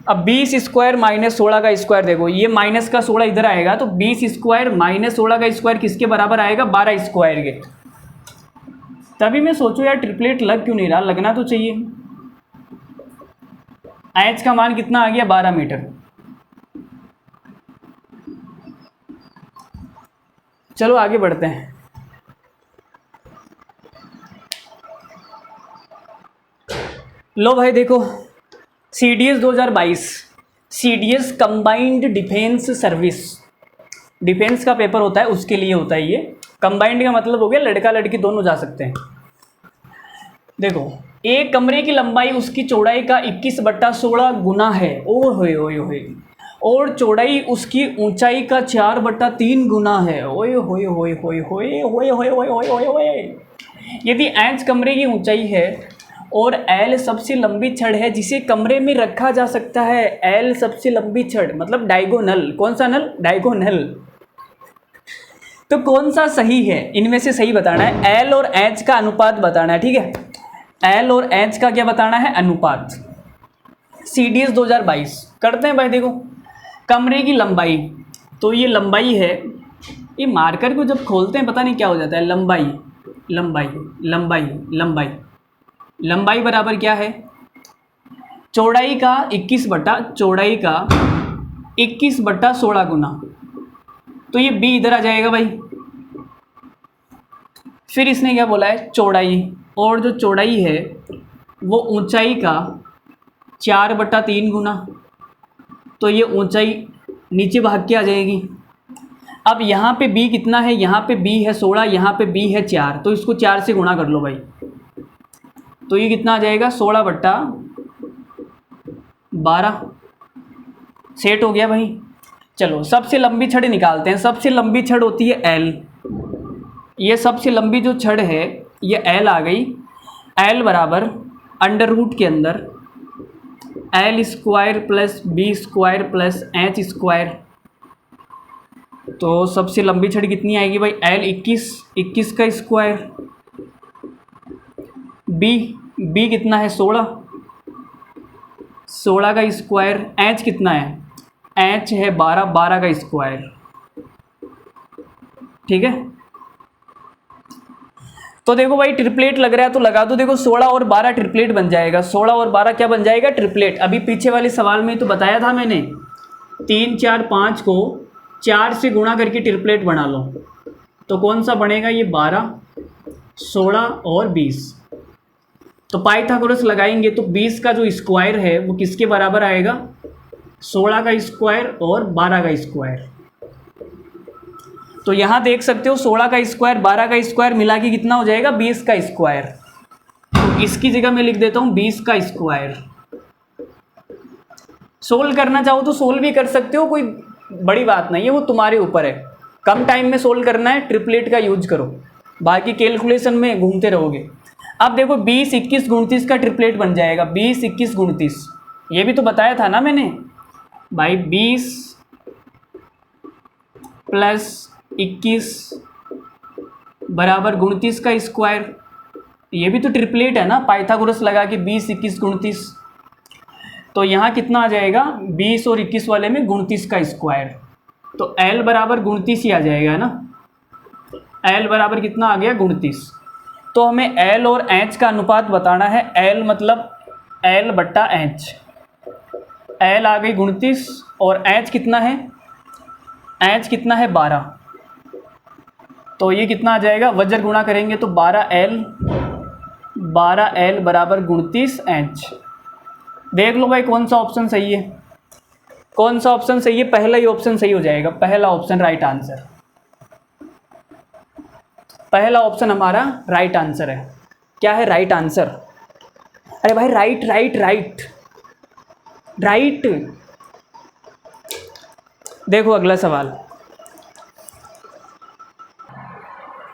अब 20 स्क्वायर माइनस 16 का स्क्वायर, देखो ये माइनस का 16 इधर आएगा, तो 20 स्क्वायर माइनस 16 का स्क्वायर किसके बराबर आएगा? 12 स्क्वायर के। तभी मैं सोचूं यार ट्रिपलेट लग क्यों नहीं रहा, लगना तो चाहिए। एच का मान कितना आ गया? 12 मीटर। चलो आगे बढ़ते हैं। लो भाई देखो, CDS 2022, CDS combined defence service, defence का पेपर होता है उसके लिए होता है ये। कंबाइंड का मतलब हो गया लड़का लड़की दोनों जा सकते हैं। देखो एक कमरे की लंबाई उसकी चौड़ाई का 21/16 गुना है, ओ होए होए होए, और चौड़ाई उसकी ऊंचाई का 4/3 गुना है, ओए होए होए होए होए होए होए होए होए होए। यदि एच कमरे की ऊंचाई है और एल सबसे लंबी छड़ है जिसे कमरे में रखा जा सकता है, एल सबसे लंबी छड़ मतलब डायगोनल, कौन सा नल? डायगोनल। तो कौन सा सही है इनमें से? सही बताना है, एल और एच का अनुपात बताना है, ठीक है, एल और एच का क्या बताना है? अनुपात। CDS 2022 करते हैं भाई। देखो कमरे की लंबाई, तो ये लंबाई है, ये मार्कर को जब खोलते हैं पता नहीं क्या हो जाता है, लंबाई लंबाई लंबाई लंबाई लंबाई बराबर क्या है? चौड़ाई का 21/16 गुना, तो ये b इधर आ जाएगा भाई। फिर इसने क्या बोला है? चौड़ाई, और जो चौड़ाई है वो ऊंचाई का 4/3 गुना, तो ये ऊंचाई नीचे भाग के आ जाएगी। अब यहाँ पे b कितना है? यहाँ पे b है 16, यहाँ पे b है 4, तो इसको 4 से गुणा कर लो भाई, तो ये कितना आ जाएगा? 16/12। सेट हो गया भाई। चलो सबसे लंबी छड़ निकालते हैं। सबसे लंबी छड़ होती है L, ये सबसे लंबी जो छड़ है ये L आ गई। L बराबर अंडर रूट के अंदर L square plus B square plus H square, तो सबसे लंबी छड़ कितनी आएगी भाई? L 21 का स्क्वायर, B कितना है? 16 का स्क्वायर, H कितना है? H है 12 का स्क्वायर, ठीक है। तो देखो भाई ट्रिपलेट लग रहा है तो लगा दो। देखो 16 और 12 ट्रिपलेट बन जाएगा। 16 और 12 क्या बन जाएगा? ट्रिपलेट। अभी पीछे वाले सवाल में तो बताया था मैंने, 3 4 5 को 4 से गुणा करके ट्रिपलेट बना लो, तो कौन सा बनेगा? ये 12, 16 और 20। तो पाइथागोरस लगाएंगे तो 20 का जो स्क्वायर है वो किसके बराबर आएगा? 16 का स्क्वायर और 12 का स्क्वायर। तो यहाँ देख सकते हो 16 का स्क्वायर 12 का स्क्वायर मिला के कितना हो जाएगा? 20 का स्क्वायर। तो इसकी जगह मैं लिख देता हूँ 20 का स्क्वायर। सोल्व करना चाहो तो सोल्व भी कर सकते हो, कोई बड़ी बात नहीं है, वो तुम्हारे ऊपर है। कम टाइम में सोल्व करना है, ट्रिपलेट का यूज करो, बाकी कैलकुलेशन में घूमते रहोगे। अब देखो 20, 21, 29 का ट्रिपलेट बन जाएगा, 20, 21, 29। ये भी तो बताया था ना मैंने भाई, 20 प्लस 21 बराबर 29 का स्क्वायर। ये भी तो ट्रिपलेट है ना, पाइथागोरस लगा के 20, 21, 29। तो यहाँ कितना आ जाएगा, 20 और 21 वाले में 29 का स्क्वायर। तो L बराबर 29 ही आ जाएगा, है ना। L बराबर कितना आ गया, 29। तो हमें L और H का अनुपात बताना है। L मतलब L बट्टा H। L आ गई 29 और H कितना है, H कितना है 12। तो ये कितना आ जाएगा, वज्र गुणा करेंगे तो 12L बराबर 29H। देख लो भाई कौन सा ऑप्शन सही है, कौन सा ऑप्शन सही है। पहला ही ऑप्शन सही हो जाएगा, पहला ऑप्शन राइट आंसर। पहला ऑप्शन हमारा राइट आंसर है। क्या है राइट आंसर? अरे भाई राइट राइट राइट राइट। देखो अगला सवाल,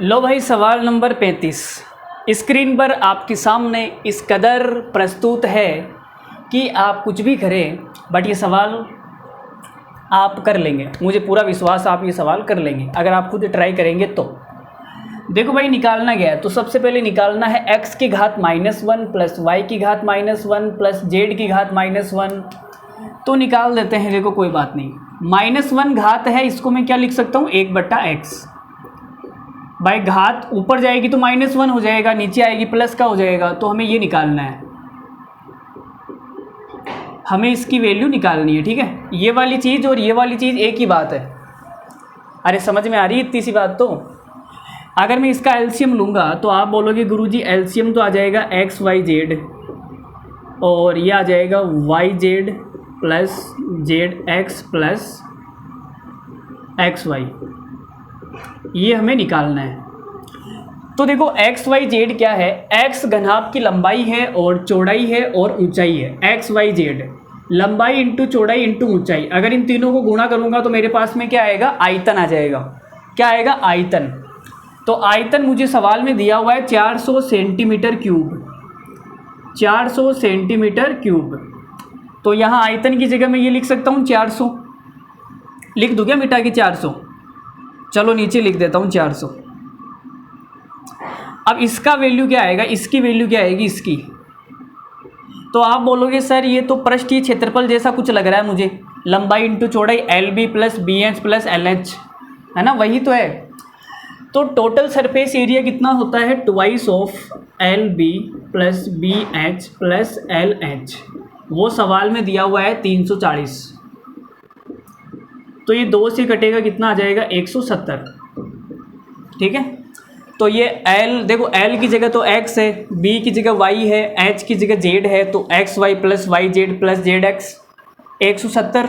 लो भाई सवाल नंबर 35 स्क्रीन पर आपके सामने इस कदर प्रस्तुत है कि आप कुछ भी करें बट ये सवाल आप कर लेंगे। मुझे पूरा विश्वास आप ये सवाल कर लेंगे अगर आप खुद ट्राई करेंगे तो। देखो भाई निकालना गया है तो सबसे पहले निकालना है x की घात -1 प्लस y की घात -1 प्लस z की घात -1। तो निकाल देते हैं। देखो कोई बात नहीं, -1 घात है, इसको मैं क्या लिख सकता हूँ, 1/x। भाई घात ऊपर जाएगी तो -1 हो जाएगा, नीचे आएगी प्लस का हो जाएगा। तो हमें ये निकालना है, हमें इसकी वैल्यू निकालनी है। ठीक है, ये वाली चीज़ और ये वाली चीज़ एक ही बात है। अरे समझ में आ रही है इतनी सी बात। तो अगर मैं इसका एलसीएम लूँगा तो आप बोलोगे गुरुजी एलसीएम तो आ जाएगा XYZ और ये आ जाएगा YZ plus ZX plus XY। ये हमें निकालना है। तो देखो XYZ क्या है, X घनाभ की लंबाई है और चौड़ाई है और ऊंचाई है। XYZ लंबाई इंटू चौड़ाई इंटू ऊंचाई। अगर इन तीनों को गुणा करूँगा तो मेरे पास में क्या आएगा, आयतन आ जाएगा। क्या आएगा, आयतन। तो आयतन मुझे सवाल में दिया हुआ है 400 सेंटीमीटर क्यूब। 400 centimetre cube. तो यहाँ आयतन की जगह मैं ये लिख सकता हूँ 400। लिख दूँ क्या मिटा के 400? चलो नीचे लिख देता हूँ 400। अब इसका वैल्यू क्या आएगा, इसकी वैल्यू क्या आएगी इसकी। तो आप बोलोगे सर ये तो पृष्ठीय क्षेत्रफल जैसा कुछ लग रहा है मुझे, लंबाई इंटू चौड़ाई LB plus BH plus LH, है ना, वही तो है। तो टोटल सरफेस एरिया कितना होता है, twice of LB plus BH plus LH। वो सवाल में दिया हुआ है 340। तो ये 2 से कटेगा कितना आ जाएगा, 170। ठीक है, तो ये L देखो, L की जगह तो X है, B की जगह Y है, H की जगह Z है, तो XY plus YZ plus ZX 170।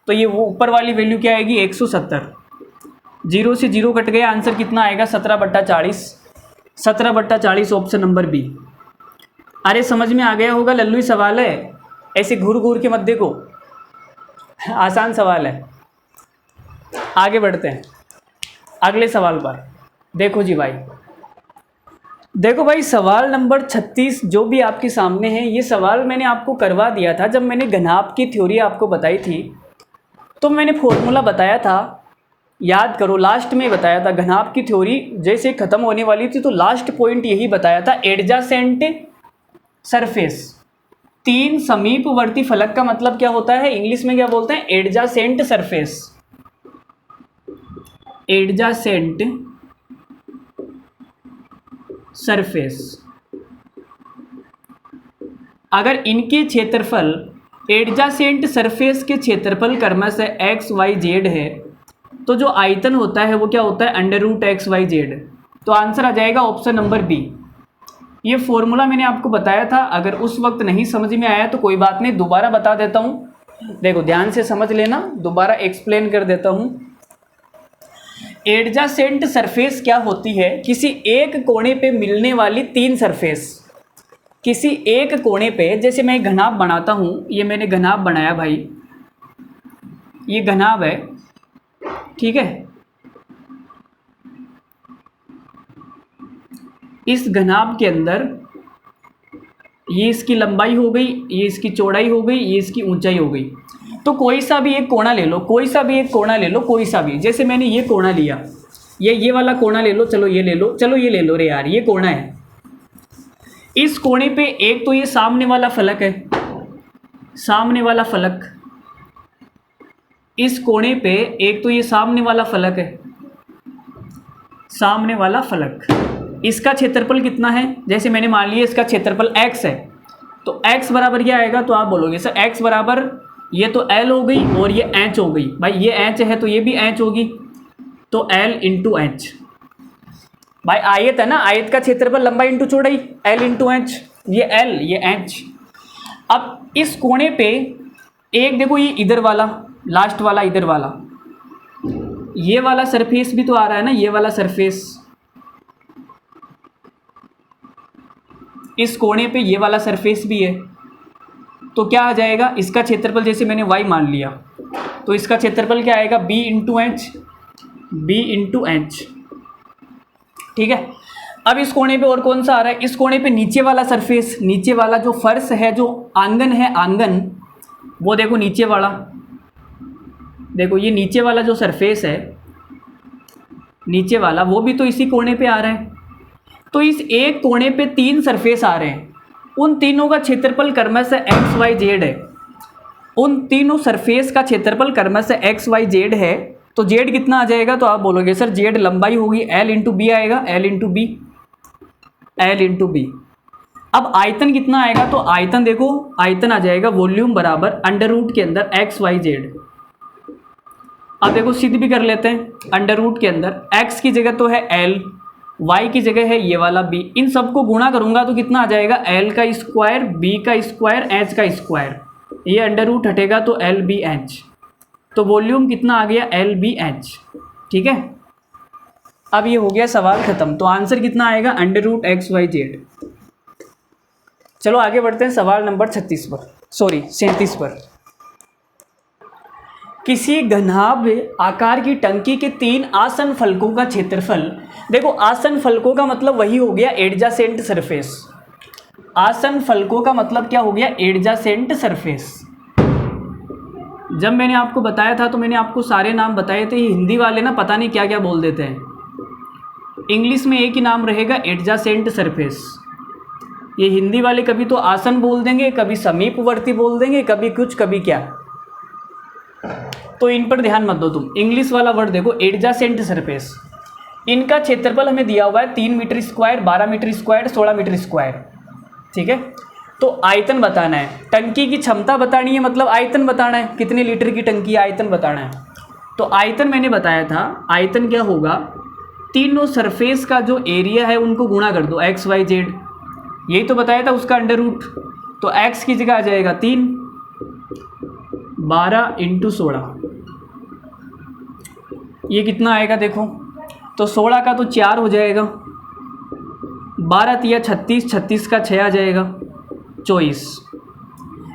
तो ये वो ऊपर वाली वैल्यू क्या आएगी, 170। 0 से 0 कट गया, आंसर कितना आएगा, 17/40। 17/40 ऑप्शन नंबर बी। अरे समझ में आ गया होगा, लल्लू ही सवाल है, ऐसे घूर घूर के मत देखो, आसान सवाल है। आगे बढ़ते हैं अगले सवाल पर। देखो जी भाई, देखो भाई सवाल नंबर 36 जो भी आपके सामने है, ये सवाल मैंने आपको करवा दिया था जब मैंने घनाभ की थ्योरी आपको बताई थी। तो मैंने फॉर्मूला बताया था, याद करो, लास्ट में बताया था। घनाभ की थ्योरी जैसे ख़त्म होने वाली थी तो लास्ट पॉइंट यही बताया था, एडजासेंट सरफेस। 3 समीपवर्ती फलक का मतलब क्या होता है, इंग्लिश में क्या बोलते हैं, एडजासेंट सरफेस। Adjacent surface. अगर इनके क्षेत्रफल एडजासेंट सरफेस के क्षेत्रफल क्रमश XYZ है तो जो आयतन होता है वो क्या होता है, √XYZ। तो आंसर आ जाएगा ऑप्शन नंबर बी। ये फॉर्मूला मैंने आपको बताया था, अगर उस वक्त नहीं समझ में आया तो कोई बात नहीं, दोबारा बता देता हूँ। देखो ध्यान से समझ लेना, दोबारा एक्सप्लेन कर देता हूँ। एडजासेंट सरफेस क्या होती है, किसी एक कोने पे मिलने वाली 3 सरफेस। किसी एक कोने पे, जैसे मैं घनाभ बनाता हूँ, ये मैंने घनाभ बनाया भाई, ये घनाभ है, ठीक है। इस घनाभ के अंदर ये इसकी लंबाई हो गई, ये इसकी चौड़ाई हो गई, ये इसकी ऊंचाई हो गई। तो कोई सा भी एक कोना ले लो, कोई सा भी एक कोना ले लो, कोई सा भी। जैसे मैंने ये कोना लिया, ये वाला कोना ले लो, चलो ये ले लो, चलो ये ले लो रे यार, ये कोना है। इस कोने पे एक तो ये सामने वाला फलक है, सामने वाला फलक, इस कोने पे एक तो ये सामने वाला फलक है, सामने वाला फलक। इसका क्षेत्रफल कितना है? जैसे मैंने मान लिया इसका क्षेत्रफल x है, तो x बराबर क्या आएगा? तो आप बोलोगे सर x बराबर, ये तो l हो गई और ये h हो गई। भाई ये h है तो ये भी h होगी, तो l इंटू एच। भाई आयत है ना, आयत का क्षेत्रफल लंबाई इंटू चौड़ाई, l इंटू एच, ये l ये h। अब इस कोने पे एक देखो, ये इधर वाला, लास्ट वाला इधर वाला, ये वाला सरफेस भी तो आ रहा है ना, ये वाला सरफेस, इस कोने पे ये वाला सरफेस भी है। तो क्या आ जाएगा? इसका क्षेत्रफल, जैसे मैंने y मान लिया, तो इसका क्षेत्रफल क्या आएगा? b into H, b into H. ठीक है। अब इस कोने पे और कौन सा आ रहा है? इस कोने पे नीचे वाला सरफेस, नीचे वाला जो फर्श है, जो आंगन है, आंगन, वो देखो नीचे वाला, देखो ये नीचे वाला जो सरफेस है, नीचे वाला, वो भी तो इसी कोने पे आ रहा है। तो इस एक कोने पे 3 सरफेस आ रहे हैं, उन तीनों का क्षेत्रफल क्रमशः एक्स वाई जेड है। उन तीनों सरफेस का क्षेत्रफल क्रमशः एक्स वाई जेड है। तो जेड कितना आ जाएगा? तो आप बोलोगे सर जेड लंबाई होगी, एल इंटू बी आएगा, L into B, L into B. अब आयतन कितना आएगा? तो आयतन देखो, आयतन आ जाएगा वॉल्यूम बराबर अंडर रूट के अंदर एक्स वाई जेड। अब देखो सिद्ध भी कर लेते हैं, अंडर रूट के अंदर x की जगह तो है l, y की जगह है ये वाला b, इन सबको गुणा करूंगा तो कितना आ जाएगा? l का स्क्वायर, b का स्क्वायर, h का स्क्वायर, ये अंडर रूट हटेगा तो l b h। तो वॉल्यूम कितना आ गया? l b h। ठीक है। अब ये हो गया सवाल खत्म। तो आंसर कितना आएगा? Under root X Y Z. चलो आगे बढ़ते हैं सवाल नंबर 36 पर, सॉरी 37 पर। किसी घनाभ आकार की टंकी के 3 आसन फलकों का क्षेत्रफल, देखो आसन फलकों का मतलब वही हो गया एडजासेंट सरफेस। आसन फलकों का मतलब क्या हो गया? Adjacent surface. जब मैंने आपको बताया था तो मैंने आपको सारे नाम बताए थे। हिंदी वाले ना पता नहीं क्या क्या बोल देते हैं, इंग्लिश में एक ही नाम रहेगा एडजासेंट सरफेस। ये हिंदी वाले कभी तो आसन बोल देंगे, कभी समीपवर्ती बोल देंगे, कभी कुछ, कभी क्या। तो इन पर ध्यान मत दो तुम। इंग्लिश वाला वर्ड देखो, एडजासेंट सरफेस। इनका क्षेत्रफल हमें दिया हुआ है 3 metre square, 12 metre square, 16 metre square. ठीक है। तो आयतन बताना है, टंकी की क्षमता बतानी है, मतलब आयतन बताना है, कितने लीटर की टंकी, आयतन बताना है। तो आयतन मैंने बताया था, आयतन क्या होगा? तीनों सरफेस का जो एरिया है उनको गुणा कर दो, एक्स वाई जेड, यही तो बताया था, उसका अंडर रूट। तो एक्स की जगह आ जाएगा 3, 12 इंटू 16, ये कितना आएगा देखो? तो 16 का तो 4 हो जाएगा, 12 तिया 36, 36 का 6 आ जाएगा, 24।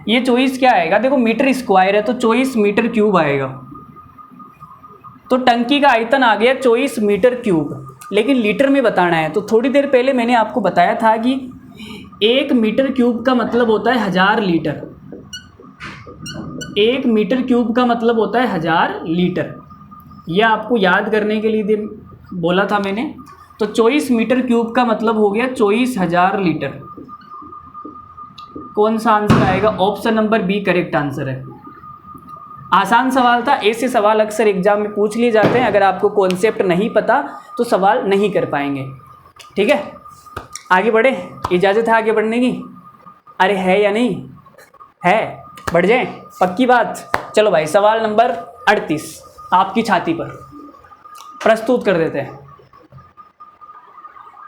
ये 24 क्या आएगा? देखो मीटर स्क्वायर है तो 24 मीटर क्यूब आएगा। तो टंकी का आयतन आ गया 24 मीटर क्यूब, लेकिन लीटर में बताना है। तो थोड़ी देर पहले मैंने आपको बताया था कि 1 मीटर क्यूब का मतलब होता है 1000 लीटर। 1 मीटर क्यूब का मतलब होता है 1000 लीटर। यह आपको याद करने के लिए बोला था मैंने। तो 24 मीटर क्यूब का मतलब हो गया 24,000 लीटर। कौन सा आंसर आएगा? Option number B correct answer है। आसान सवाल था, ऐसे सवाल अक्सर एग्जाम में पूछ लिए जाते हैं। अगर आपको कॉन्सेप्ट नहीं पता तो सवाल नहीं कर पाएंगे। ठीक है, आगे बढ़े, इजाज़त है आगे बढ़ने की? अरे है या नहीं है? बढ़ जाए, पक्की बात। चलो भाई सवाल नंबर 38 आपकी छाती पर प्रस्तुत कर देते हैं।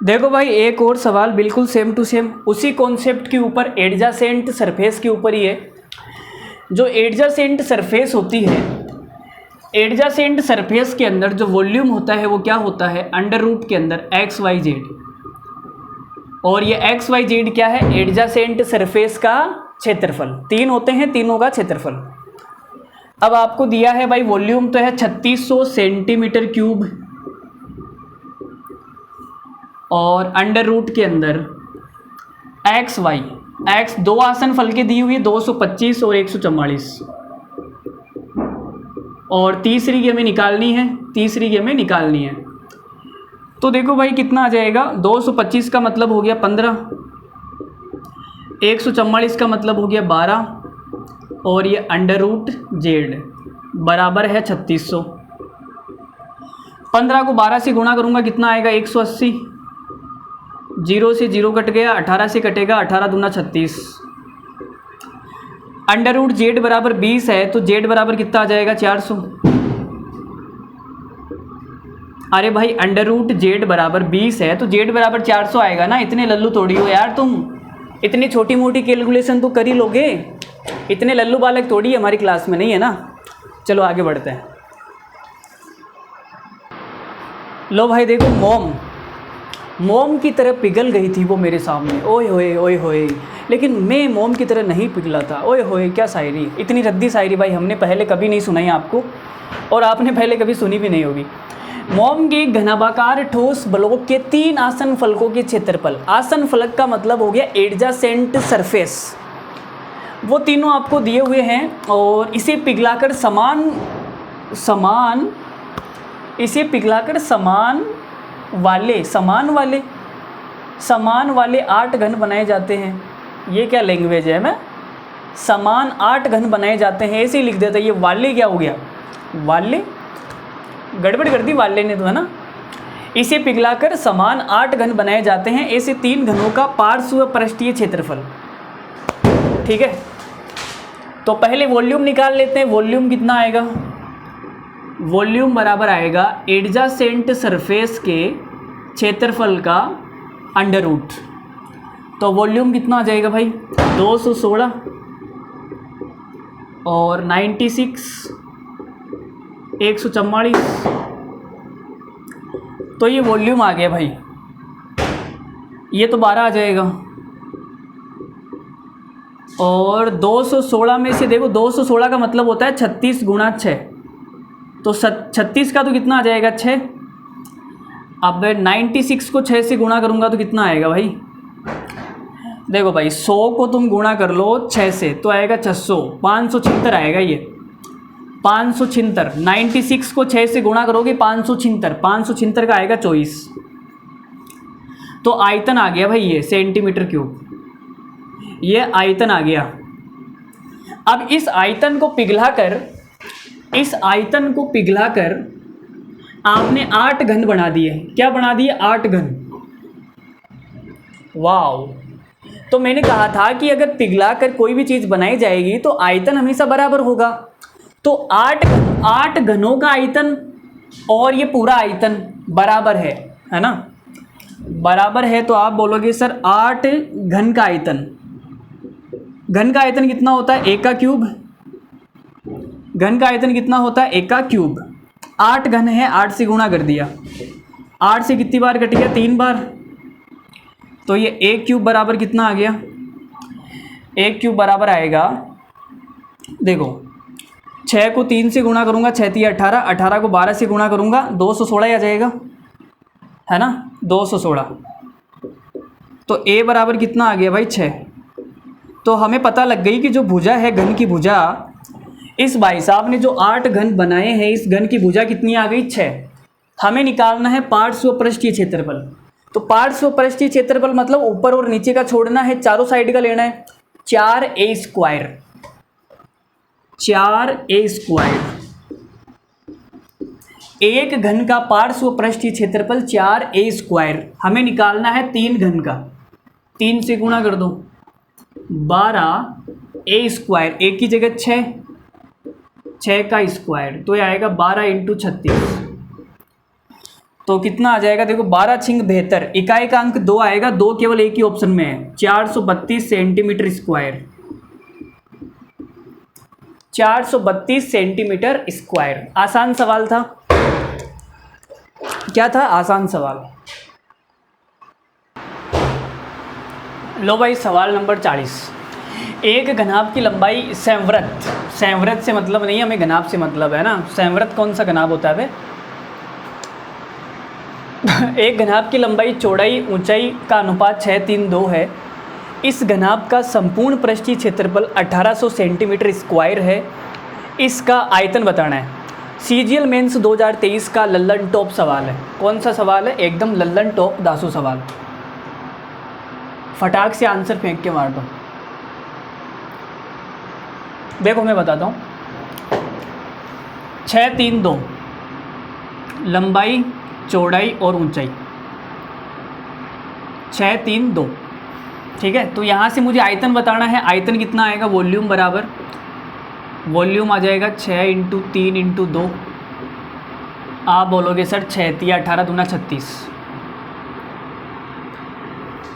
देखो भाई एक और सवाल बिल्कुल सेम टू सेम उसी कॉन्सेप्ट के ऊपर, एडजासेंट सरफेस के ऊपर ही है। जो एडजासेंट सरफेस होती है, एडजासेंट सरफेस के अंदर जो वॉल्यूम होता है वो क्या होता है? अंडर रूट के अंदर एक्स वाई जेड। और ये एक्स वाई जेड क्या है? एडजासेंट सरफेस का क्षेत्रफल। 3 होते हैं, तीनों का क्षेत्रफल। अब आपको दिया है भाई वॉल्यूम तो है 3600 सेंटीमीटर क्यूब, और अंडर रूट के अंदर एक्स वाई x दो आसन फल के दी हुई है 225 और 144, और तीसरी की हमें निकालनी है, तो देखो भाई कितना आ जाएगा, 225 का मतलब हो गया 15, 144 का मतलब हो गया 12, और ये √z बराबर है 3600। 15 को 12 से गुणा करूँगा कितना आएगा 180, 0 से 0 कट गया, 18 से कटेगा, 18 दूना 36, √z बराबर 20 है तो z बराबर कितना आ जाएगा 400। अरे भाई √z बराबर 20 है तो z बराबर 400 आएगा ना। इतने लल्लू थोड़ी हो यार तुम, इतनी छोटी मोटी कैलकुलेशन तो कर ही लोगे, इतने लल्लू बालक थोड़ी हमारी क्लास में नहीं है ना। चलो आगे बढ़ते हैं। लो भाई देखो, मोम की तरह पिघल गई थी वो मेरे सामने, ओए होए, लेकिन मैं मोम की तरह नहीं पिघला था। ओए होए क्या शायरी, इतनी रद्दी शायरी भाई हमने पहले कभी नहीं सुनाई आपको, और आपने पहले कभी सुनी भी नहीं होगी। मोम के घनाभाकार ठोस ब्लॉक के 3 आसन फलकों के क्षेत्रफल, आसन फलक का मतलब हो गया एडजासेंट सरफेस, वो तीनों आपको दिए हुए हैं, और इसे पिघलाकर समान वाले 8 घन बनाए जाते हैं। ये क्या लैंग्वेज है, मैं समान 8 घन बनाए जाते हैं ऐसे ही लिख देता। ये वाले क्या हो गया, वाले गड़बड़ कर दी वाले ने तो, है ना। इसे पिघलाकर समान 8 घन बनाए जाते हैं, ऐसे 3 घनों का पार्श्व पृष्ठीय क्षेत्रफल। ठीक है, तो पहले वॉल्यूम निकाल लेते हैं। वॉल्यूम कितना आएगा, वॉल्यूम बराबर आएगा एडजासेंट सरफेस के क्षेत्रफल का √। तो वॉल्यूम कितना आ जाएगा भाई 216 और 96 144, तो ये वॉल्यूम आ गया भाई। ये तो 12 आ जाएगा, और 216 में से देखो 216 का मतलब होता है 36 गुणा 6, तो 36 का तो कितना आ जाएगा 6। अब 96 को 6 से गुणा करूँगा तो कितना आएगा भाई, देखो भाई 100 को तुम गुणा कर लो 6 से तो आएगा 600, 576 आएगा ये 576। 96 को 6 से गुणा करोगे 576 का आएगा 24। तो आयतन आ गया भाई ये सेंटीमीटर क्यूब, ये आयतन आ गया। अब इस आयतन को पिघलाकर आपने 8 घन बना दिए। क्या बना दिए, 8 घन। वाओ, तो मैंने कहा था कि अगर पिघलाकर कोई भी चीज़ बनाई जाएगी तो आयतन हमेशा बराबर होगा। तो 8 घनों का आयतन और ये पूरा आयतन बराबर है ना, बराबर है। तो आप बोलोगे सर 8 घन का आयतन, घन का आयतन कितना होता है 1 का क्यूब। घन का आयतन कितना होता है 1 का क्यूब। 8 घन है, 8 से गुणा कर दिया, 8 से कितनी बार कट गया 3 बार, तो ये 1 क्यूब बराबर कितना आ गया, 1 क्यूब बराबर आएगा, देखो 6 को 3 से गुणा करूँगा 6 3 18, 18 को 12 से गुणा करूँगा 216 आ जाएगा, है ना 216। तो a बराबर कितना आ गया भाई 6। तो हमें पता लग गई कि जो भुजा है घन की भुजा, इस भाई साहब ने जो 8 घन बनाए हैं इस घन की भुजा कितनी आ गई 6। हमें निकालना है पार्श्व पृष्ठीय क्षेत्रफल। तो पार्श्व पृष्ठीय क्षेत्रफल मतलब ऊपर और नीचे का छोड़ना है, चारों साइड का लेना है। 4a², 4a²। एक घन का पार्श्व पृष्ठीय क्षेत्रफल 4a²। हमें निकालना है 3 घन का, 3 से गुणा कर दो 12a², एक की जगह 6 का स्क्वायर, तो ये आएगा 12 × 36। तो कितना आ जाएगा देखो 12 छिंग 72, इकाई का अंक 2 आएगा, 2 केवल एक ही ऑप्शन में है, 432 सेंटीमीटर स्क्वायर, 432 सेंटीमीटर स्क्वायर। आसान सवाल था, क्या था आसान सवाल। लो भाई सवाल नंबर 40। एक घनाभ की लंबाई संवृत्त से मतलब नहीं, हमें घनाभ से मतलब है ना। संवृत्त कौन सा घनाभ होता है एक घनाभ की लंबाई चौड़ाई ऊंचाई का अनुपात 6:3:2 है। इस घनाभ का संपूर्ण पृष्ठीय क्षेत्रफल 1800 सेंटीमीटर स्क्वायर है। इसका आयतन बताना है। सीजीएल मेंस 2023 का लल्लन टॉप सवाल है। कौन सा सवाल है? एकदम लल्लन टॉप दासू सवाल। फटाक से आंसर फेंक के मार दो। देखो मैं बताता हूँ। 6, 3, 2 लंबाई, चौड़ाई और ऊंचाई। 6, 3, 2 ठीक है। तो यहाँ से मुझे आयतन बताना है। आयतन कितना आएगा? वॉल्यूम बराबर वॉल्यूम आ जाएगा 6 × 3 × 2। आप बोलोगे सर 6 × 18 दूना 36।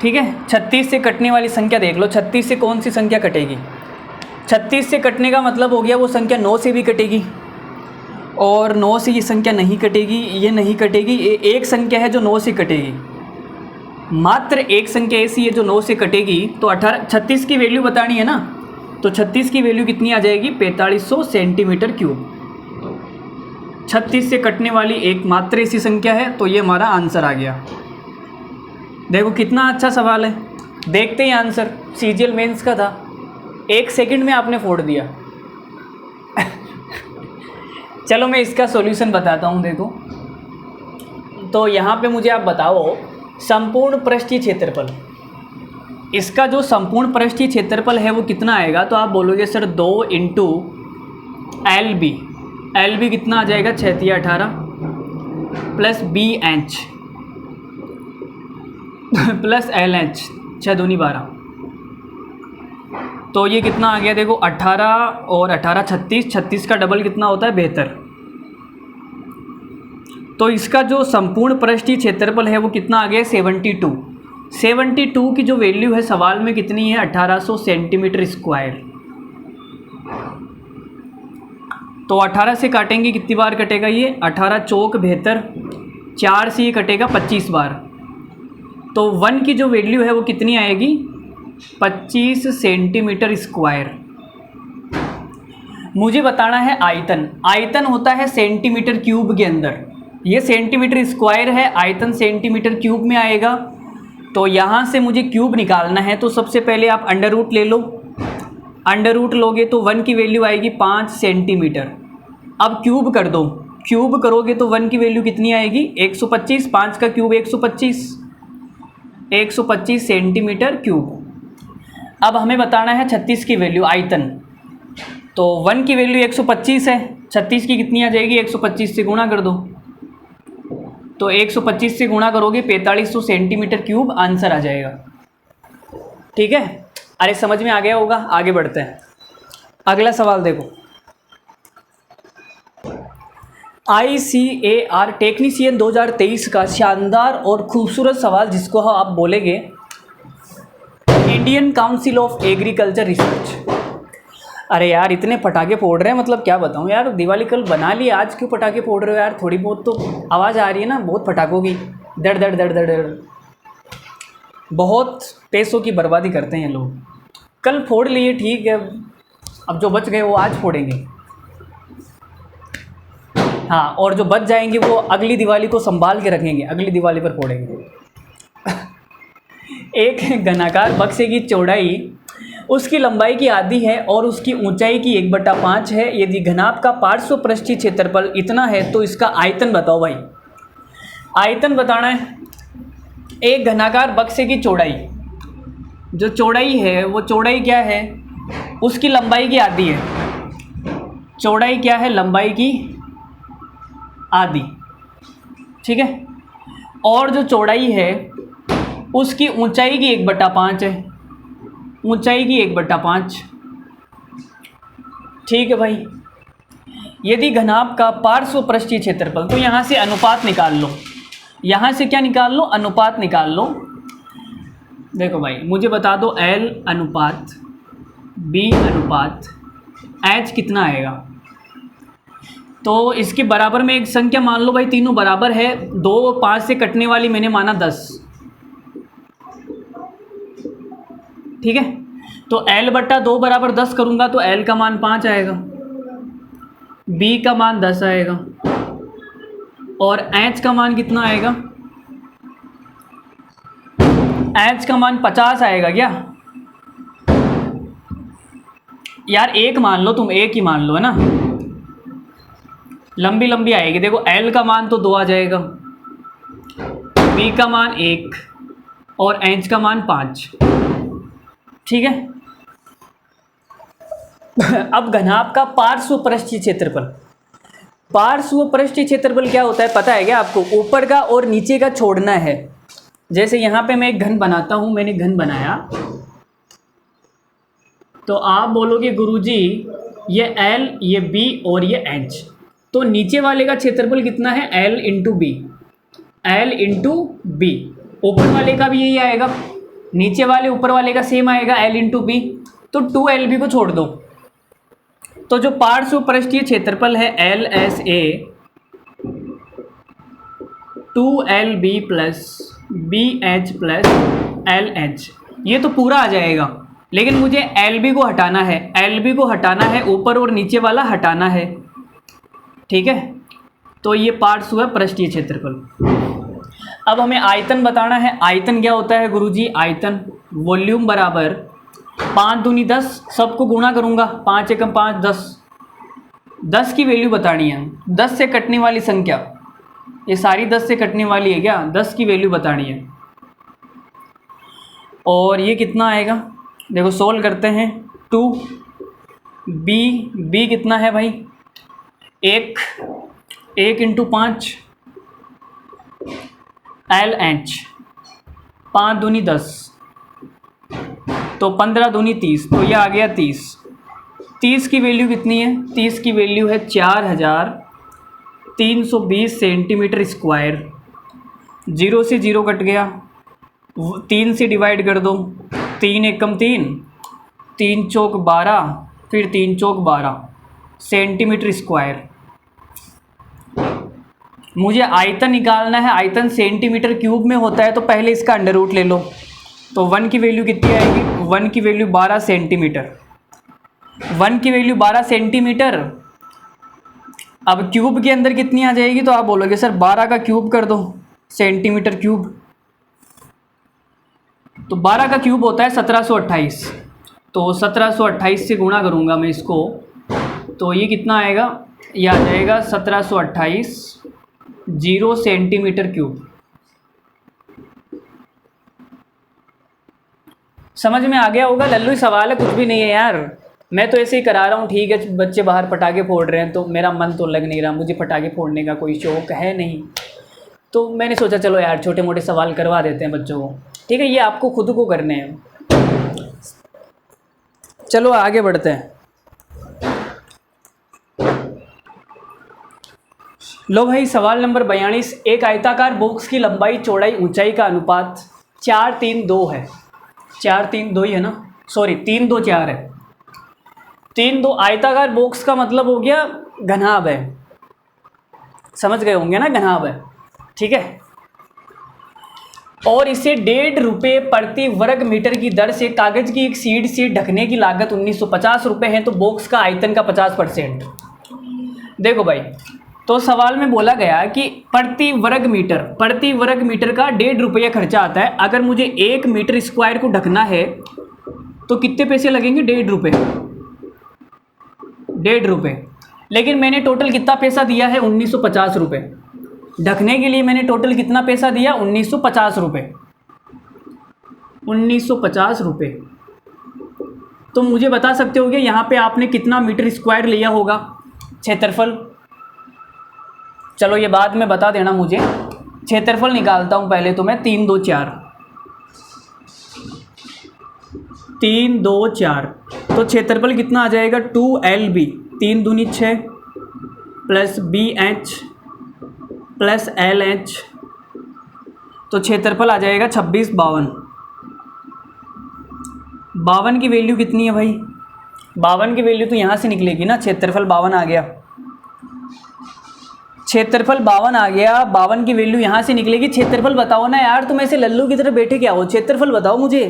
ठीक है। 36 से कटने वाली संख्या देख लो। 36 से कौन सी संख्या कटेगी? 36 से कटने का मतलब हो गया वो संख्या 9 से भी कटेगी, और 9 से ये संख्या नहीं कटेगी, ये नहीं कटेगी। एक संख्या है जो 9 से कटेगी, मात्र एक संख्या ऐसी है जो 9 से कटेगी। तो 36 की वैल्यू बतानी है ना, तो 36 की वैल्यू कितनी आ जाएगी? 4500 सेंटीमीटर क्यूब। 36 से कटने वाली एक मात्र ऐसी संख्या है, तो ये हमारा आंसर आ गया। देखो कितना अच्छा सवाल है। देखते ही आंसर सीजीएल मेंस का था। 1 सेकंड में आपने फोड़ दिया। चलो मैं इसका सॉल्यूशन बताता हूँ। देखो तो यहाँ पे मुझे आप बताओ संपूर्ण पृष्ठीय क्षेत्रफल। इसका जो संपूर्ण पृष्ठीय क्षेत्रफल है वो कितना आएगा? तो आप बोलोगे सर 2 × LB। LB कितना आ जाएगा? 6 × 18 प्लस BH प्लस LH 6 दूनी 12। तो ये कितना आ गया? देखो 18 और 18 36। 36 का डबल कितना होता है? 72। तो इसका जो संपूर्ण पृष्ठीय क्षेत्रफल है वो कितना आ गया? 72। 72 की जो वैल्यू है सवाल में कितनी है? 1800 सेंटीमीटर स्क्वायर। तो 18 से काटेंगे कितनी बार कटेगा ये? 18 चौक 72, 4 से ये कटेगा 25 बार। तो 1 की जो वैल्यू है वो कितनी आएगी? 25 सेंटीमीटर स्क्वायर। मुझे बताना है आयतन। आयतन होता है सेंटीमीटर क्यूब के अंदर। ये सेंटीमीटर स्क्वायर है, आयतन सेंटीमीटर क्यूब में आएगा। तो यहाँ से मुझे क्यूब निकालना है। तो सबसे पहले आप अंडर रूट ले लो। अंडर रूट लोगे तो 1 की वैल्यू आएगी 5 सेंटीमीटर। अब क्यूब कर दो। क्यूब करोगे तो 1 की वैल्यू कितनी आएगी? 125। 5 का क्यूब 125। 125 centimetre cube. अब हमें बताना है 36 की वैल्यू, आयतन। तो 1 की वैल्यू 125 है, 36 की कितनी आ जाएगी? 125 से गुणा कर दो। तो 125 से गुणा करोगे 4500 सेंटीमीटर क्यूब आंसर आ जाएगा। ठीक है। अरे समझ में आ गया होगा। आगे बढ़ते हैं। अगला सवाल देखो। ICAR टेक्नीशियन 2023 का शानदार और खूबसूरत सवाल, जिसको आप बोलेंगे Indian council of agriculture research. अरे यार इतने पटाखे फोड़ रहे हैं, मतलब क्या बताऊँ यार। दिवाली कल बना ली, आज क्यों पटाखे फोड़ रहे हो यार? थोड़ी बहुत तो आवाज़ आ रही है ना बहुत पटाखों की। दड़ दड़ दड़ दड़ दड़। बहुत पैसों की बर्बादी करते हैं लोग। कल फोड़ लिए ठीक है, अब जो बच गए वो आज फोड़ेंगे। हाँ, और जो बच जाएंगे वो अगली दिवाली को संभाल के रखेंगे, अगली दिवाली पर फोड़ेंगे। एक घनाकार बक्से की चौड़ाई उसकी लंबाई की आधी है और उसकी ऊंचाई की 1/5 है। यदि घनाभ का पार्श्व पृष्ठीय क्षेत्रफल इतना है तो इसका आयतन बताओ भाई। आयतन बताना है। एक घनाकार बक्से की चौड़ाई, जो चौड़ाई है वो चौड़ाई क्या है? उसकी लंबाई की आधी है। चौड़ाई क्या है? लंबाई की आधी। ठीक है। और जो चौड़ाई है उसकी ऊंचाई की 1/5 है। ऊंचाई की 1/5। ठीक है भाई। यदि घनाभ का पार्श्व पृष्ठीय क्षेत्रफल, तो यहाँ से अनुपात निकाल लो। यहाँ से क्या निकाल लो? अनुपात निकाल लो। देखो भाई मुझे बता दो L अनुपात B अनुपात H कितना आएगा? तो इसके बराबर में एक संख्या मान लो भाई, तीनों बराबर है। 2 और 5 से कटने वाली मैंने माना 10। ठीक है। तो L/2 बराबर 10 करूँगा तो L का मान 5 आएगा, B का मान 10 आएगा और H का मान कितना आएगा? H का मान 50 आएगा क्या? यार एक मान लो, तुम एक ही मान लो, है ना। लंबी लंबी आएगी, देखो एल का मान तो 2 आ जाएगा, बी का मान 1 और एच का मान 5। ठीक है। अब घनाभ का पार्श्व पृष्ठीय क्षेत्रफल। पार्श्व पृष्ठीय क्षेत्रफल क्या होता है पता है क्या आपको? ऊपर का और नीचे का छोड़ना है। जैसे यहाँ पे मैं एक घन बनाता हूँ, मैंने घन बनाया, तो आप बोलोगे गुरुजी ये एल, ये बी और ये एच, तो नीचे वाले का क्षेत्रफल कितना है? L into B, L into B. ऊपर वाले का भी यही आएगा, नीचे वाले ऊपर वाले का सेम आएगा, एल इंटू बी। तो 2LB को छोड़ दो, तो जो पार्श्व पृष्ठीय क्षेत्रफल है L S A 2LB plus B H plus L H, ये तो पूरा आ जाएगा। लेकिन मुझे LB को हटाना है, LB को हटाना है, ऊपर और नीचे वाला हटाना है। ठीक है, तो ये पार्श्व है पृष्ठीय क्षेत्रफल। अब हमें आयतन बताना है। आयतन क्या होता है गुरुजी? आयतन वॉल्यूम बराबर 5 दूनी 10, सबको गुणा करूँगा, 5 एकम 5 10, 10 की वैल्यू बतानी है। 10 से कटने वाली संख्या, ये सारी 10 से कटने वाली है क्या? 10 की वैल्यू बतानी है। और ये कितना आएगा? देखो सोल्व करते हैं। 2 बी कितना है भाई? 1 इंटू 5 एल एच, 5 दूनी 10, तो 15 दूनी 30, तो ये आ गया 30। 30 की वैल्यू कितनी है? 30 की वैल्यू है 4320 सेंटीमीटर स्क्वायर। 0 से 0 कट गया, 3 से डिवाइड कर दो, 3 एकम 3, 3 चौक 12, फिर 3 चौक 12 सेंटीमीटर स्क्वायर। मुझे आयतन निकालना है। आयतन सेंटीमीटर क्यूब में होता है, तो पहले इसका अंडर रूट ले लो। तो 1 की वैल्यू कितनी आएगी? 1 की वैल्यू 12 सेंटीमीटर। 1 की वैल्यू 12 सेंटीमीटर। अब क्यूब के अंदर कितनी आ जाएगी? तो आप बोलोगे सर 12 का क्यूब कर दो, सेंटीमीटर क्यूब। तो 12 का क्यूब होता है 1728, तो 1728 से गुणा करूँगा मैं इसको, तो ये कितना आएगा? ये आ जाएगा 1728 0 सेंटीमीटर क्यूब। समझ में आ गया होगा? लल्लू सवाल है, कुछ भी नहीं है यार, मैं तो ऐसे ही करा रहा हूँ। ठीक है, बच्चे बाहर पटाखे फोड़ रहे हैं, तो मेरा मन तो लग नहीं रहा, मुझे पटाखे फोड़ने का कोई शौक है नहीं, तो मैंने सोचा चलो यार छोटे मोटे सवाल करवा देते हैं बच्चों को। ठीक है, ये आपको खुद को करने हैं। चलो आगे बढ़ते हैं। लो भाई, सवाल नंबर 42। एक आयताकार बॉक्स की लंबाई चौड़ाई ऊंचाई का अनुपात 4:3:2 है। 4:3:2 ही है ना, सॉरी 3:2:4 है। 3:2 आयताकार बॉक्स का मतलब हो गया घनाभ है, समझ गए होंगे ना, घनाभ है। ठीक है, और इसे 1.5 रुपये प्रति वर्ग मीटर की दर से कागज की एक शीट से ढकने की लागत 1950 रुपये है, तो बॉक्स का आयतन का 50%। देखो भाई, तो सवाल में बोला गया कि प्रति वर्ग मीटर का 1.5 रुपया खर्चा आता है। अगर मुझे 1 मीटर स्क्वायर को ढकना है तो कितने पैसे लगेंगे? 1.5 रुपये, 1.5 रुपये। लेकिन मैंने टोटल कितना पैसा दिया है? 1950 रुपये। ढकने के लिए मैंने टोटल कितना पैसा दिया? 1950 रुपये। 1950 रुपये। तो मुझे बता सकते हो कि यहाँ पे आपने कितना मीटर स्क्वायर लिया होगा क्षेत्रफल? चलो ये बाद में बता देना मुझे। क्षेत्रफल निकालता हूँ पहले तो मैं। 3:2:4, 3:2:4, तो क्षेत्रफल कितना आ जाएगा? 2LB, 3 दूनी 6 प्लस BH प्लस LH, तो क्षेत्रफल आ जाएगा 2652। 52 की वैल्यू कितनी है भाई? 52 की वैल्यू तो यहाँ से निकलेगी ना, क्षेत्रफल 52 आ गया, क्षेत्रफल 52 आ गया। 52 की वैल्यू यहाँ से निकलेगी। क्षेत्रफल बताओ ना यार, तुम ऐसे लल्लू की तरह बैठे क्या हो? क्षेत्रफल बताओ मुझे।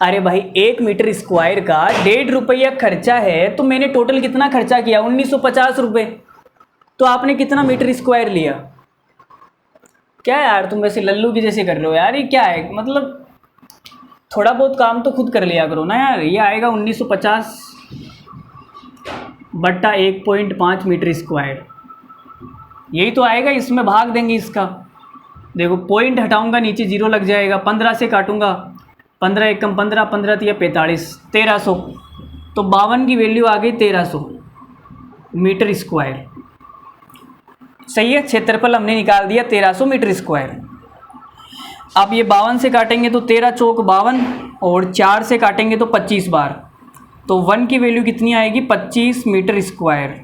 अरे भाई 1 मीटर स्क्वायर का 1.5 रुपया खर्चा है, तो मैंने टोटल कितना खर्चा किया? 1950 रुपये। तो आपने कितना मीटर स्क्वायर लिया? क्या यार तुम वैसे लल्लू की जैसे कर रहे हो यार, ये क्या है? मतलब थोड़ा बहुत काम तो खुद कर लिया करो ना यार। ये आएगा 1950 बट्टा 1.5 मीटर स्क्वायर, यही तो आएगा। इसमें भाग देंगे इसका, देखो पॉइंट हटाऊंगा नीचे जीरो लग जाएगा, 15 से काटूंगा, 15 एकम 15, 15 तिया 45, 1300। तो 52 की वैल्यू आ गई 1300 मीटर स्क्वायर। सही है, क्षेत्रफल हमने निकाल दिया 1300 मीटर स्क्वायर। अब ये 52 से काटेंगे तो 13 चौक 52 और 4 से काटेंगे तो 25 बार, तो 1 की वैल्यू कितनी आएगी 25 मीटर स्क्वायर।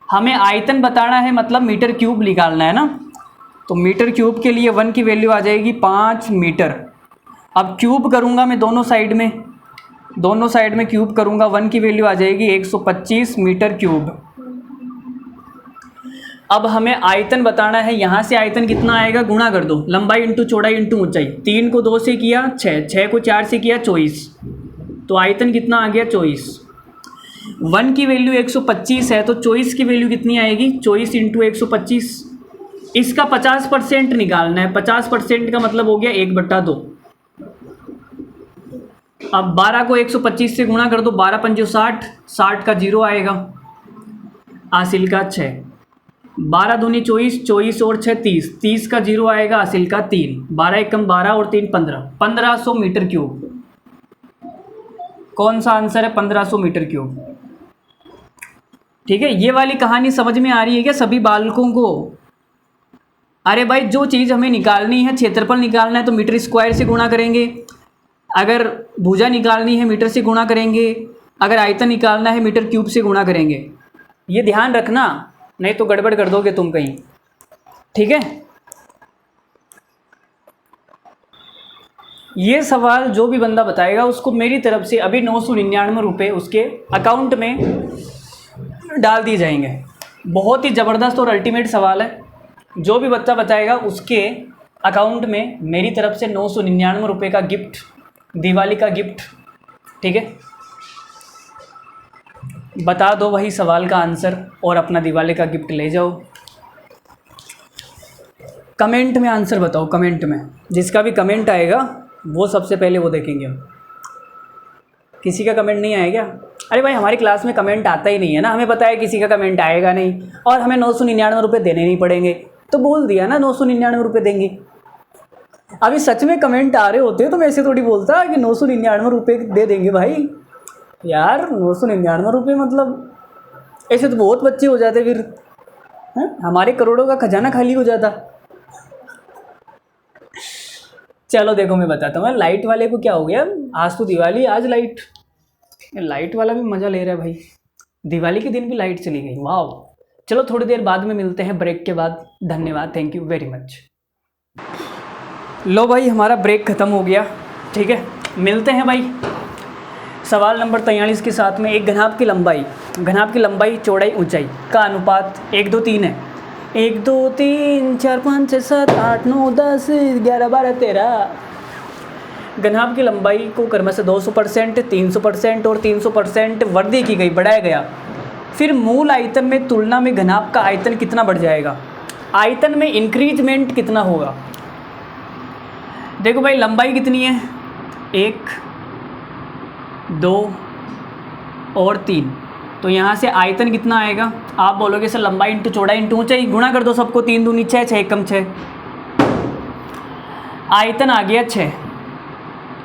हमें आयतन बताना है, मतलब मीटर क्यूब निकालना है ना, तो मीटर क्यूब के लिए 1 की वैल्यू आ जाएगी 5 मीटर। अब क्यूब करूँगा मैं दोनों साइड में क्यूब करूँगा, 1 की वैल्यू आ जाएगी 125 मीटर क्यूब। अब हमें आयतन बताना है, यहाँ से आयतन कितना आएगा गुणा कर दो, लंबाई इंटू चौड़ाई इंटू ऊंचाई। 3 को 2 से किया 6, 6 को 4 से किया 24, तो आयतन कितना आ गया 24। 1 की वैल्यू 125 है, तो 24 की वैल्यू कितनी आएगी 24 इंटू 125। इसका 50% निकालना है, 50% का मतलब हो गया 1/2। अब 12 को 125 से गुणा कर दो, 12 पंजे 60, 60 का 0 आएगा, हासिल का 6, 12 दूनी 24, 24 और 6 30, 30 का 0 आएगा, हासिल का 3, 12 एकम 12 और 3 15, 1500 मीटर क्यूब। कौन सा आंसर है 1500 मीटर क्यूब। ठीक है, ये वाली कहानी समझ में आ रही है क्या सभी बालकों को। अरे भाई, जो चीज़ हमें निकालनी है, क्षेत्रफल निकालना है तो मीटर स्क्वायर से गुणा करेंगे, अगर भुजा निकालनी है मीटर से गुणा करेंगे, अगर आयतन निकालना है मीटर क्यूब से गुणा करेंगे। ये ध्यान रखना, नहीं तो गड़बड़ कर दोगे तुम कहीं। ठीक है, ये सवाल जो भी बंदा बताएगा उसको मेरी तरफ से अभी 999 रुपये उसके अकाउंट में डाल दिए जाएंगे। बहुत ही ज़बरदस्त और अल्टीमेट सवाल है, जो भी बच्चा बताएगा उसके अकाउंट में मेरी तरफ से 999 रुपये का गिफ्ट, दिवाली का गिफ्ट। ठीक है, बता दो वही सवाल का आंसर और अपना दिवाली का गिफ्ट ले जाओ। कमेंट में आंसर बताओ, कमेंट में जिसका भी कमेंट आएगा वो सबसे पहले वो देखेंगे हम। किसी का कमेंट नहीं आएगा? अरे भाई, हमारी क्लास में कमेंट आता ही नहीं है ना, हमें पता है किसी का कमेंट आएगा नहीं और हमें 999 रुपये देने नहीं पड़ेंगे, तो बोल दिया ना 999 रुपये देंगे। अभी सच में कमेंट आ रहे होते तो मैं ऐसे थोड़ी बोलता कि 999 रुपये दे देंगे भाई। यार 999 रुपये मतलब ऐसे तो बहुत बच्चे हो जाते फिर, हमारे करोड़ों का खजाना खाली हो जाता। चलो देखो मैं बताता हूँ, लाइट वाले को क्या हो गया, आज तो दिवाली, आज लाइट वाला भी मज़ा ले रहा है भाई। दिवाली के दिन भी लाइट चली गई, वाह। चलो थोड़ी देर बाद में मिलते हैं, ब्रेक के बाद। धन्यवाद, थैंक यू वेरी मच। लो भाई, हमारा ब्रेक ख़त्म हो गया। ठीक है, मिलते हैं भाई सवाल नंबर 43 के साथ में। एक घनाभ की लंबाई चौड़ाई ऊंचाई का अनुपात 1 2 3 है। 1 2 3 4 5 6 7 8 9 10 11 12 13। घनाभ की लंबाई को क्रमशः 200%, 300% और 300% वृद्धि की गई, बढ़ाया गया। फिर मूल आयतन में तुलना में घनाभ का आयतन कितना बढ़ जाएगा, आयतन में इंक्रीजमेंट कितना होगा। देखो भाई, लंबाई कितनी है 1 2 और 3, तो यहाँ से आयतन कितना आएगा। आप बोलोगे सर लंबाई इंटू चौड़ाई इंटू ऊंचाई, गुणा कर दो सबको, 3 दूनी 6, 6 एकम 6, आयतन आ गया 6।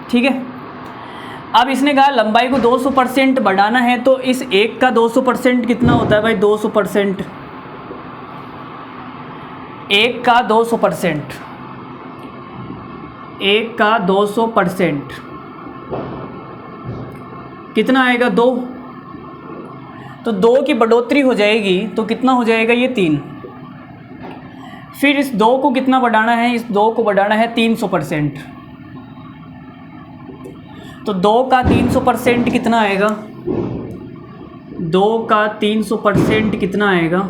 ठीक है, अब इसने कहा लंबाई को 200% बढ़ाना है, तो इस 1 का 200% कितना होता है भाई 200%। 1 का 200%, 1 का 200% कितना आएगा 2। तो 2 की बढ़ोतरी हो जाएगी तो कितना हो जाएगा ये 3। फिर इस 2 को कितना बढ़ाना है, इस 2 को बढ़ाना है 300%। तो 2 का 300% कितना आएगा, 2 का 300% कितना आएगा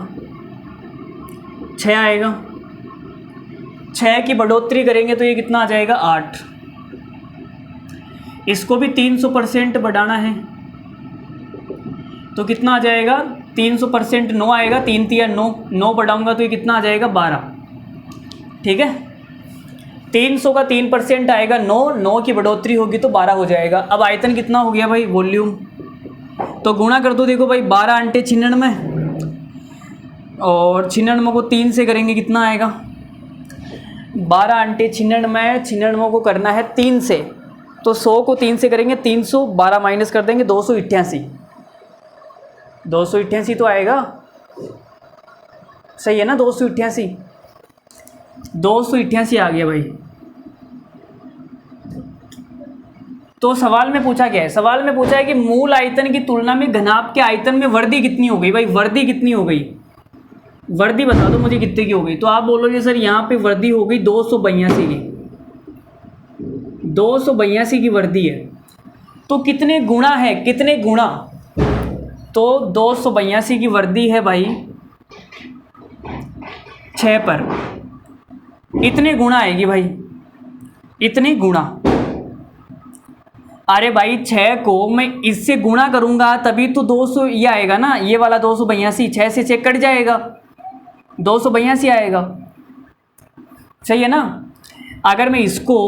6 आएगा। 6 की बढ़ोतरी करेंगे तो ये कितना आ जाएगा 8। इसको भी 300% बढ़ाना है तो कितना आ जाएगा 300% 9 आएगा, 3 3 9, 9 बढ़ाऊंगा तो ये कितना आ जाएगा 12। ठीक है, 300 का 3% आएगा 9, 9 की बढ़ोतरी होगी तो 12 हो जाएगा। अब आयतन कितना हो गया भाई, वॉल्यूम, तो गुणा कर दो। देखो भाई 12 अंटे 96 और 96 को 3 से करेंगे कितना आएगा, 12 अंटे 96, 96 को करना है 3 से, तो 100 को 3 से करेंगे 300, 12 माइनस कर देंगे 288, 288 तो आएगा, सही है ना, 288, 288 आ गया भाई। तो सवाल में पूछा क्या है, सवाल में पूछा है कि मूल आयतन की तुलना में घनाभ के आयतन में वृद्धि कितनी हो गई। भाई वृद्धि कितनी हो गई, वृद्धि बता दो मुझे कितने की हो गई। तो आप बोलोगे सर यहाँ पे वृद्धि हो गई 282 की, 282 की वृद्धि है। तो कितने गुणा है, कितने गुणा, तो 282 की वृद्धि है भाई 6 पर, इतने गुणा आएगी भाई, इतने गुणा। अरे भाई 6 को मैं इससे गुणा करूंगा तभी तो 200 ये आएगा ना, ये वाला 282, 6 से 6 कट जाएगा, 282 आएगा, सही है ना। अगर मैं इसको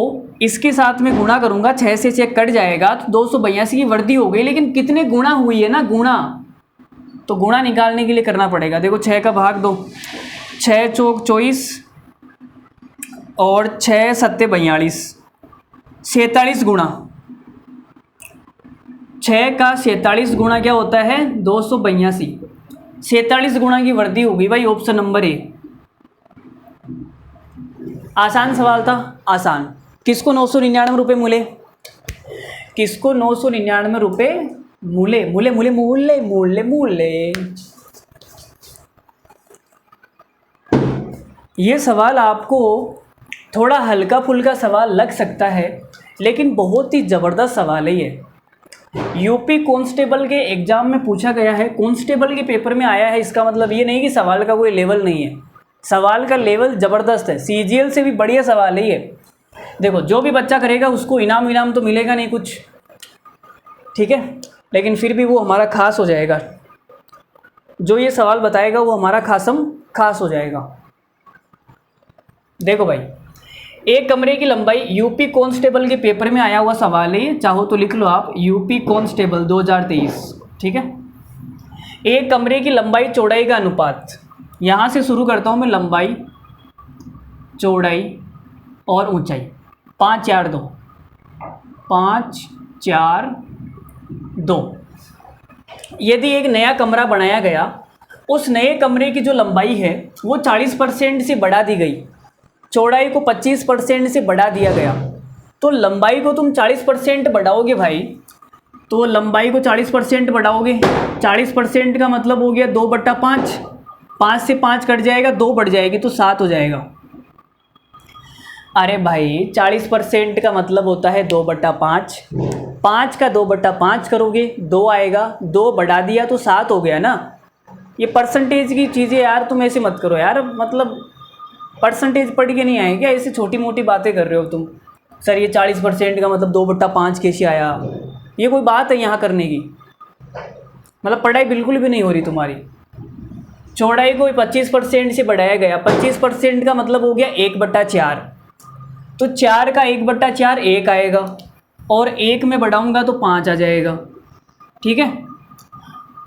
इसके साथ में गुणा करूंगा, 6 से 6 कट जाएगा तो 282 की वृद्धि हो गई, लेकिन कितने गुणा हुई है ना, गुणा, तो गुणा निकालने के लिए करना पड़ेगा। देखो 6 का भाग दो, 6 चौक 24 और 6 सत्ते 42, 47 गुणा, 6 का 47 गुणा क्या होता है 282, 47 गुणा की वृद्धि होगी भाई, ऑप्शन नंबर ए। आसान सवाल था, आसान। किसको 999 रुपये मूले, किसको 999 रुपये मूले, मूले मूले मूले मूले मूले। ये सवाल आपको थोड़ा हल्का फुल्का सवाल लग सकता है, लेकिन बहुत ही ज़बरदस्त सवाल है ये। यूपी कांस्टेबल के एग्जाम में पूछा गया है, कांस्टेबल के पेपर में आया है, इसका मतलब ये नहीं कि सवाल का कोई लेवल नहीं है, सवाल का लेवल ज़बरदस्त है, सीजीएल से भी बढ़िया सवाल है ये। देखो जो भी बच्चा करेगा उसको इनाम तो मिलेगा नहीं कुछ, ठीक है, लेकिन फिर भी वो हमारा खास हो जाएगा, जो ये सवाल बताएगा वो हमारा खास हो जाएगा। देखो भाई, एक कमरे की लंबाई, यूपी कांस्टेबल के पेपर में आया हुआ सवाल है, चाहो तो लिख लो आप, यूपी कांस्टेबल 2023, ठीक है। एक कमरे की लंबाई चौड़ाई का अनुपात, यहाँ से शुरू करता हूँ मैं, लंबाई चौड़ाई और ऊंचाई, 5 4 2, 5 4 2। यदि एक नया कमरा बनाया गया, उस नए कमरे की जो लंबाई है वो 40% से बढ़ा दी गई, चौड़ाई को 25% से बढ़ा दिया गया, तो लंबाई को तुम 40% बढ़ाओगे भाई, तो लंबाई को 40% बढ़ाओगे, 40% का मतलब हो गया 2/5, 5 से 5 कट जाएगा, 2 बढ़ जाएगी तो 7 हो जाएगा। अरे भाई 40% का मतलब होता है 2/5, 5 का 2/5 करोगे 2 आएगा, 2 बढ़ा दिया तो 7 हो गया ना। ये परसेंटेज की चीज़ें यार तुम ऐसे मत करो यार, मतलब परसेंटेज पढ़ के नहीं आए क्या, ऐसे छोटी मोटी बातें कर रहे हो तुम। सर ये 40% का मतलब 2/5 कैसे आया, ये कोई बात है यहाँ करने की, मतलब पढ़ाई बिल्कुल भी नहीं हो रही तुम्हारी। चौड़ाई को 25% से बढ़ाया गया, 25% का मतलब हो गया 1/4, तो 4 का 1/4 1 आएगा, और 1 में बढ़ाऊँगा तो 5 आ जाएगा, ठीक है।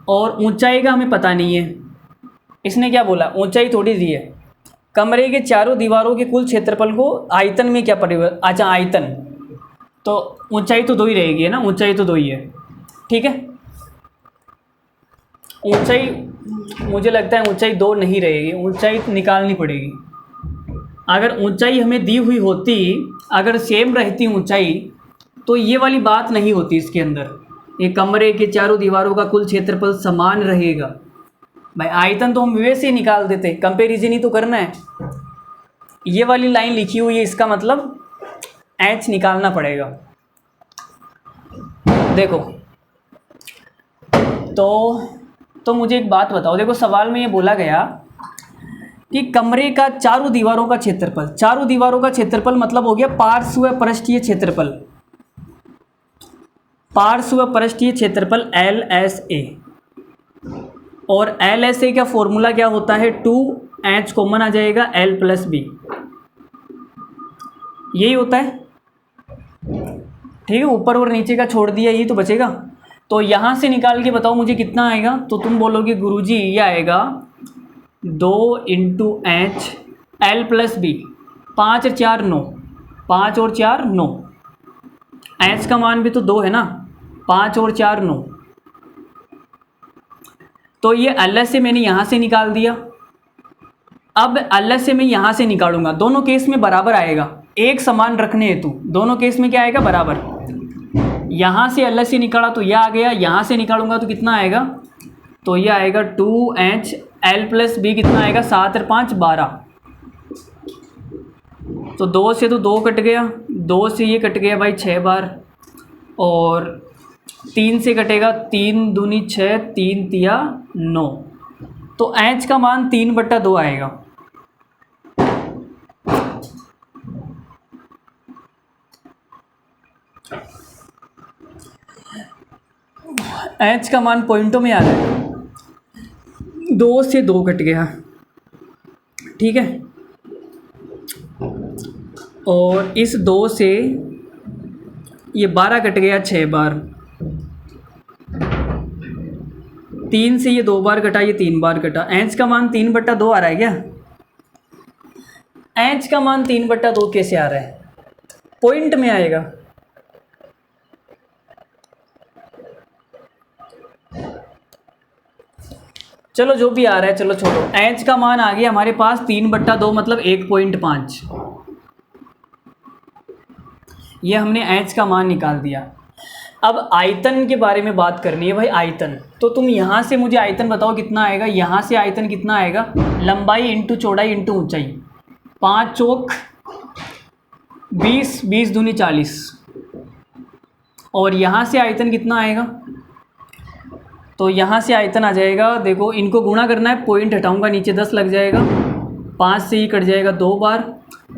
और ऊंचाई का हमें पता नहीं है, इसने क्या बोला, ऊंचाई थोड़ी दी है। कमरे के चारों दीवारों के कुल क्षेत्रफल को आयतन में क्या परिवर्तन, अच्छा आयतन, तो ऊंचाई तो 2 ही रहेगी है ना, ऊंचाई तो 2 ही है, ठीक है। ऊंचाई मुझे लगता है ऊंचाई 2 नहीं रहेगी, ऊंचाई तो निकालनी पड़ेगी। अगर ऊंचाई हमें दी हुई होती, अगर सेम रहती ऊंचाई, तो ये वाली बात नहीं होती इसके अंदर, ये कमरे के चारों दीवारों का कुल क्षेत्रफल समान रहेगा। भाई आयतन तो हम वैसे ही निकाल देते, कंपैरिजन ही तो करना है। ये वाली लाइन लिखी हुई है, इसका मतलब एच निकालना पड़ेगा। देखो तो मुझे एक बात बताओ, देखो सवाल में ये बोला गया कि कमरे का चारों दीवारों का क्षेत्रफल, चारों दीवारों का क्षेत्रफल मतलब हो गया पार्श्व पृष्ठीय क्षेत्रफल, पार्श्व पृष्ठीय क्षेत्रफल LSA, और LSA का फॉर्मूला क्या होता है, 2H कॉमन आ जाएगा L + B, यही होता है, ठीक है। ऊपर और नीचे का छोड़ दिया, यही तो बचेगा। तो यहाँ से निकाल के बताओ मुझे कितना आएगा। तो तुम बोलोगे गुरुजी ये आएगा 2 × H L + B, 5 और 4 9, 5 और 4 9, H का मान भी तो 2 है ना, 5 और 4 9। तो ये अलग से मैंने यहाँ से निकाल दिया। अब अलग से मैं यहाँ से निकालूंगा, दोनों केस में बराबर आएगा, एक समान रखने हेतु दोनों केस में क्या आएगा, बराबर। यहाँ से अलग से निकाला तो यह आ गया, यहाँ से निकालूंगा तो कितना आएगा, तो यह आएगा 2H L + B, कितना आएगा 7 और 5 12। तो 2 से तो 2 कट गया, 2 से ये कट गया भाई 6 बार, और 3 से कटेगा 3 दूनी 6, 3 तिया 9। तो H का मान 3/2 आएगा। H का मान पॉइंटों में आ रहा है, 2 से 2 कट गया, ठीक है। और इस 2 से ये 12 कट गया 6 बार, 3 से ये 2 बार कटा, ये 3 बार कटा। H का मान 3/2 आ रहा है क्या? H का मान 3/2 कैसे आ रहा है? पॉइंट में आएगा। चलो जो भी आ रहा है चलो छोड़ो। H का मान आ गया हमारे पास 3/2 मतलब 1.5। ये हमने H का मान निकाल दिया। अब आयतन के बारे में बात करनी है भाई, आयतन। तो तुम यहाँ से मुझे आयतन बताओ कितना आएगा। यहाँ से आयतन कितना आएगा, लंबाई इंटू चौड़ाई इंटू ऊंचाई, 5 चौक 20, 20 दूनी 40। और यहाँ से आयतन कितना आएगा, तो यहाँ से आयतन आ जाएगा, देखो इनको गुणा करना है, पॉइंट हटाऊंगा नीचे 10 लग जाएगा, 5 से ही कट जाएगा 2 बार,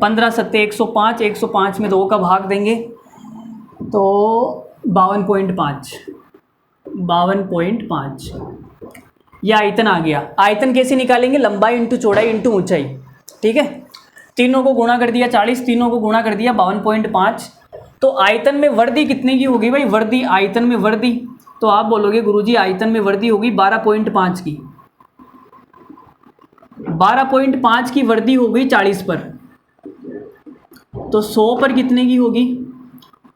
15 सत्ते 105, 105 में 2 का भाग देंगे तो 52.5, 52.5। यह आयतन आ गया। आयतन कैसे निकालेंगे, लंबाई इंटू चौड़ाई इंटू ऊंचाई, ठीक है। तीनों को गुणा कर दिया 40, तीनों को गुणा कर दिया 52.5। तो आयतन में वृद्धि कितने की होगी भाई, वृद्धि, आयतन में वृद्धि। तो आप बोलोगे गुरुजी आयतन में वृद्धि होगी 12.5 की, 12.5 की वृद्धि हो गई 40 पर। तो 100 पर कितने की होगी,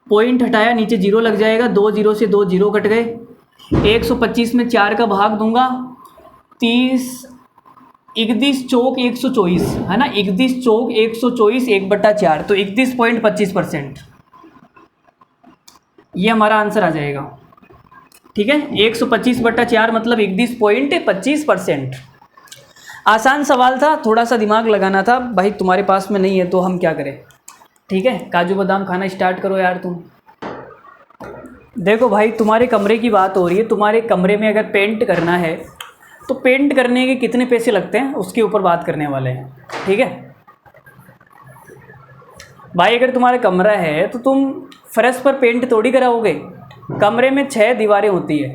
पॉइंट हटाया नीचे 0 लग जाएगा, 2 0 से 2 0 कट गए, 125 में 4 का भाग दूंगा, 30 31 चौक 124 है ना, 31 चौक 124 1/4, तो 31.25%। ये हमारा आंसर आ जाएगा, ठीक है। 125/4 मतलब 31.25%। आसान सवाल था, थोड़ा सा दिमाग लगाना था भाई, तुम्हारे पास में नहीं है तो हम क्या करें, ठीक है। काजू बादाम खाना स्टार्ट करो यार तुम। देखो भाई तुम्हारे कमरे की बात हो रही है, तुम्हारे कमरे में अगर पेंट करना है तो पेंट करने के कितने पैसे लगते हैं उसके ऊपर बात करने वाले हैं, ठीक है भाई। अगर तुम्हारा कमरा है तो तुम फर्श पर पेंट थोड़ी कराओगे, कमरे में 6 दीवारें होती है,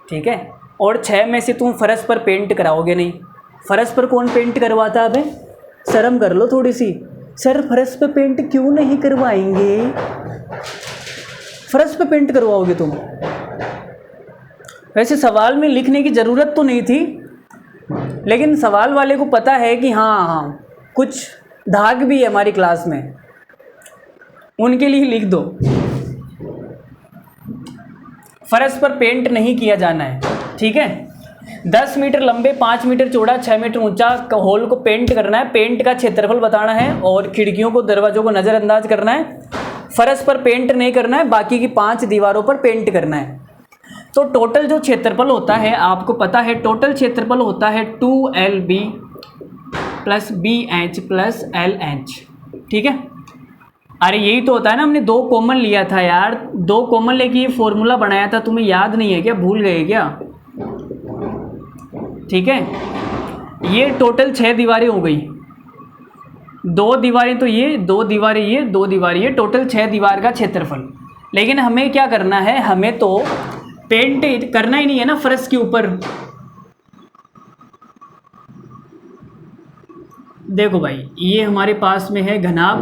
ठीक है, और 6 में से तुम फर्श पर पेंट कराओगे नहीं। फर्श पर कौन पेंट करवाता है? शर्म कर लो थोड़ी सी, सर फर्श पे पेंट क्यों नहीं करवाएंगे, फर्श पे पेंट करवाओगे तुम। वैसे सवाल में लिखने की ज़रूरत तो नहीं थी, लेकिन सवाल वाले को पता है कि हाँ कुछ धाक भी है हमारी क्लास में, उनके लिए लिख दो। फर्श पर पेंट नहीं किया जाना है, ठीक है। 10 मीटर लंबे, 5 मीटर चौड़ा, 6 मीटर ऊंचा हॉल को पेंट करना है, पेंट का क्षेत्रफल बताना है और खिड़कियों को दरवाजों को नज़रअंदाज करना है। फर्श पर पेंट नहीं करना है, बाकी की 5 दीवारों पर पेंट करना है। तो टोटल जो क्षेत्रफल होता है आपको पता है, टोटल क्षेत्रफल होता है 2LB + BH + LH, ठीक है। अरे यही तो होता है ना, हमने 2 कॉमन लिया था यार, 2 कॉमन लेके ये फॉर्मूला बनाया था, तुम्हें याद नहीं है क्या, भूल गए क्या, ठीक है। ये टोटल 6 दीवारें हो गई, 2 दीवारें तो ये, 2 दीवारें ये, 2 दीवारें ये, टोटल 6 दीवार का क्षेत्रफल। लेकिन हमें क्या करना है, हमें तो पेंट करना ही नहीं है ना फर्श के ऊपर। देखो भाई ये हमारे पास में है घनाभ,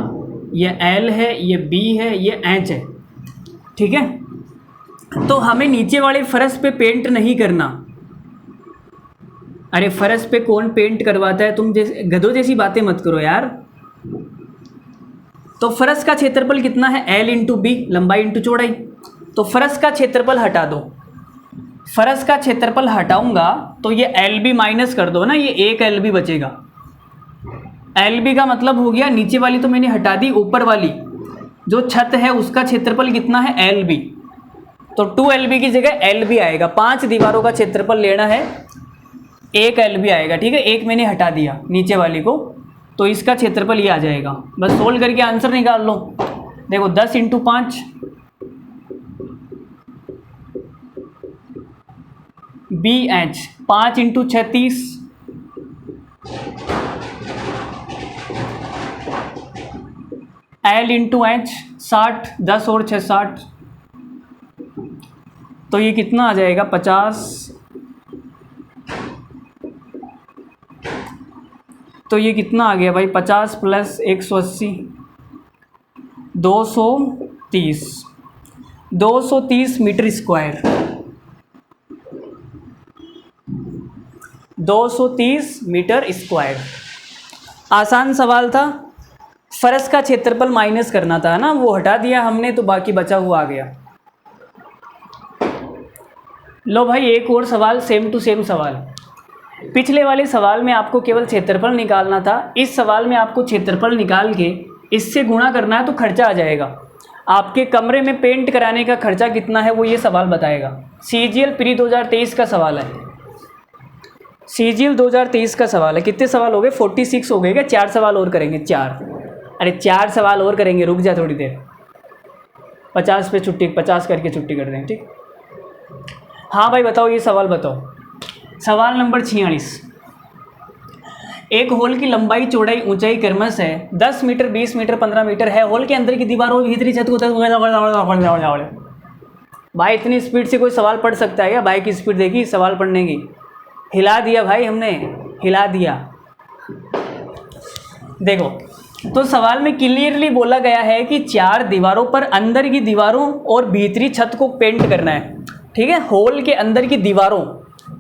ये L है, ये B है, ये H है, ठीक है। तो हमें नीचे वाले फर्श पे पेंट नहीं करना। अरे फर्श पे कौन पेंट करवाता है, तुम जैसे गधों जैसी बातें मत करो यार। तो फर्श का क्षेत्रफल कितना है, L इंटू बी, लंबाई इंटू चौड़ाई। तो फर्श का क्षेत्रफल हटा दो, फर्श का क्षेत्रफल हटाऊंगा तो ये एल बी माइनस कर दो ना, ये एक एल बी बचेगा। एल बी का मतलब हो गया, नीचे वाली तो मैंने हटा दी, ऊपर वाली जो छत है उसका क्षेत्रफल कितना है, एल बी। तो 2 एल बी की जगह एल बी आएगा। 5 दीवारों का क्षेत्रफल लेना है, एक एल बी आएगा, ठीक है। एक मैंने हटा दिया नीचे वाली को, तो इसका क्षेत्रफल ये आ जाएगा। बस सोल्व करके आंसर निकाल लो। देखो 10 into 5 B H, 5 into 36 L into H 60, 10 और 6 60, तो ये कितना आ जाएगा 50। तो ये कितना आ गया भाई, 50 plus 180, 230, 230 metre square, 230 metre square. आसान सवाल था। फर्श का क्षेत्रफल माइनस करना था ना, वो हटा दिया हमने, तो बाकी बचा हुआ आ गया। लो भाई एक और सवाल, सेम टू सेम सवाल। पिछले वाले सवाल में आपको केवल क्षेत्रफल निकालना था, इस सवाल में आपको क्षेत्रफल निकाल के इससे गुणा करना है तो खर्चा आ जाएगा। आपके कमरे में पेंट कराने का खर्चा कितना है वो ये सवाल बताएगा। CGL प्री 2023 का सवाल है, CGL 2023 का सवाल है। कितने सवाल हो गए, 46 हो गए क्या? 4 सवाल और करेंगे, 4। अरे 4 सवाल और करेंगे, रुक जा थोड़ी देर। 50 पे छुट्टी, 50 करके छुट्टी कर देंगे, ठीक। हाँ भाई बताओ, ये सवाल बताओ। सवाल नंबर 46। एक हॉल की लंबाई चौड़ाई ऊंचाई क्रमश है 10 मीटर, 20 मीटर, 15 मीटर है। हॉल के अंदर की दीवारों भीतरी छत को, भाई इतनी स्पीड से कोई सवाल पढ़ सकता है क्या? भाई की स्पीड देखी सवाल पढ़ने की, हिला दिया भाई हमने, हिला दिया। देखो तो सवाल में क्लियरली बोला गया है कि 4 दीवारों पर अंदर की दीवारों और भीतरी छत को पेंट करना है, ठीक है। हॉल के अंदर की दीवारों,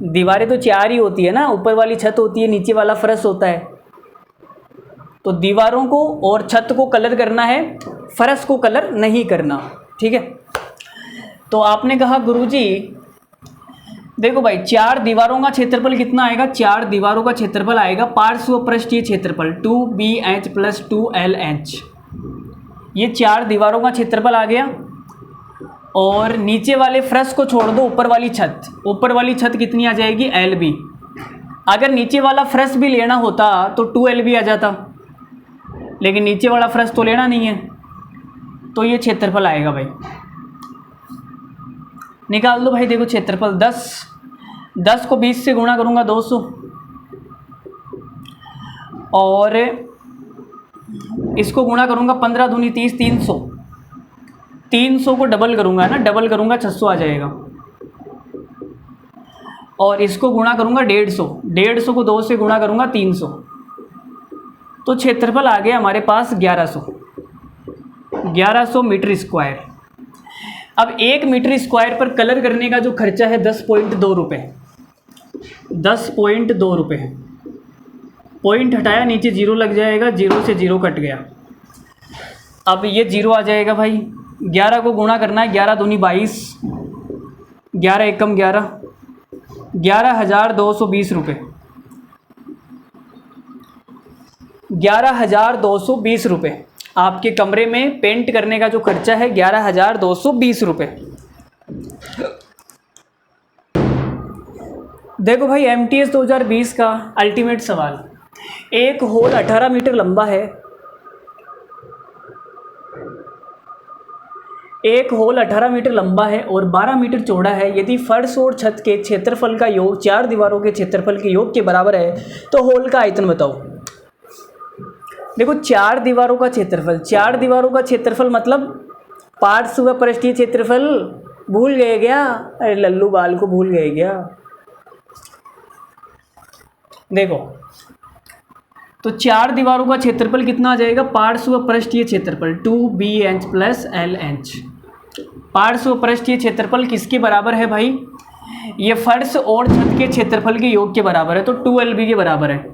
दीवारें तो 4 ही होती है ना, ऊपर वाली छत होती है, नीचे वाला फर्श होता है। तो दीवारों को और छत को कलर करना है, फर्श को कलर नहीं करना, ठीक है। तो आपने कहा गुरुजी देखो भाई 4 दीवारों का क्षेत्रफल कितना आएगा, 4 दीवारों का क्षेत्रफल आएगा पार्श्व पृष्ठीय क्षेत्रफल 2BH प्लस 2LH। ये 4 दीवारों का क्षेत्रफल आ गया। और नीचे वाले फर्श को छोड़ दो, ऊपर वाली छत, ऊपर वाली छत कितनी आ जाएगी, LB। अगर नीचे वाला फर्श भी लेना होता तो 2LB आ जाता, लेकिन नीचे वाला फर्श तो लेना नहीं है, तो ये क्षेत्रफल आएगा भाई। निकाल दो भाई। देखो क्षेत्रफल 10 को 20 से गुणा करूँगा 200, और इसको गुणा करूँगा 15 दूनी 30, 300, 300 को डबल करूँगा ना, डबल करूँगा 600 आ जाएगा। और इसको गुणा करूँगा 150, 150 को 2 से गुणा करूँगा 300, तो क्षेत्रफल आ गया हमारे पास 1100 मीटर स्क्वायर। अब 1 मीटर स्क्वायर पर कलर करने का जो खर्चा है 10.2 रुपये, 10.2 रुपये है। पॉइंट हटाया, नीचे 0 लग जाएगा, 0 से 0 कट गया। अब ये 0 आ जाएगा भाई। 11 को गुणा करना है, 11 दूनी 22, 11 एकम 11, 11,220 रुपये, 11,220 रुपये। आपके कमरे में पेंट करने का जो खर्चा है 11,220 रुपये। देखो भाई MTS 2020 का अल्टीमेट सवाल। एक होल 18 मीटर लंबा है, एक होल 18 मीटर लंबा है और 12 मीटर चौड़ा है। यदि फर्श और छत के क्षेत्रफल का योग 4 दीवारों के क्षेत्रफल के योग के बराबर है तो होल का आयतन बताओ। देखो 4 दीवारों का क्षेत्रफल, 4 दीवारों का क्षेत्रफल मतलब पार्श्व पृष्ठीय क्षेत्रफल, भूल गए क्या? अरे लल्लू बाल को भूल गए क्या? देखो तो 4 दीवारों का क्षेत्रफल कितना आ जाएगा? पार्श्व व पृष्ठीय क्षेत्रफल 2bh प्लस LH। पार्श्व व पृष्ठीय क्षेत्रफल किसके बराबर है भाई? ये फर्श और छत के क्षेत्रफल के योग के बराबर है, तो 2LB के बराबर है।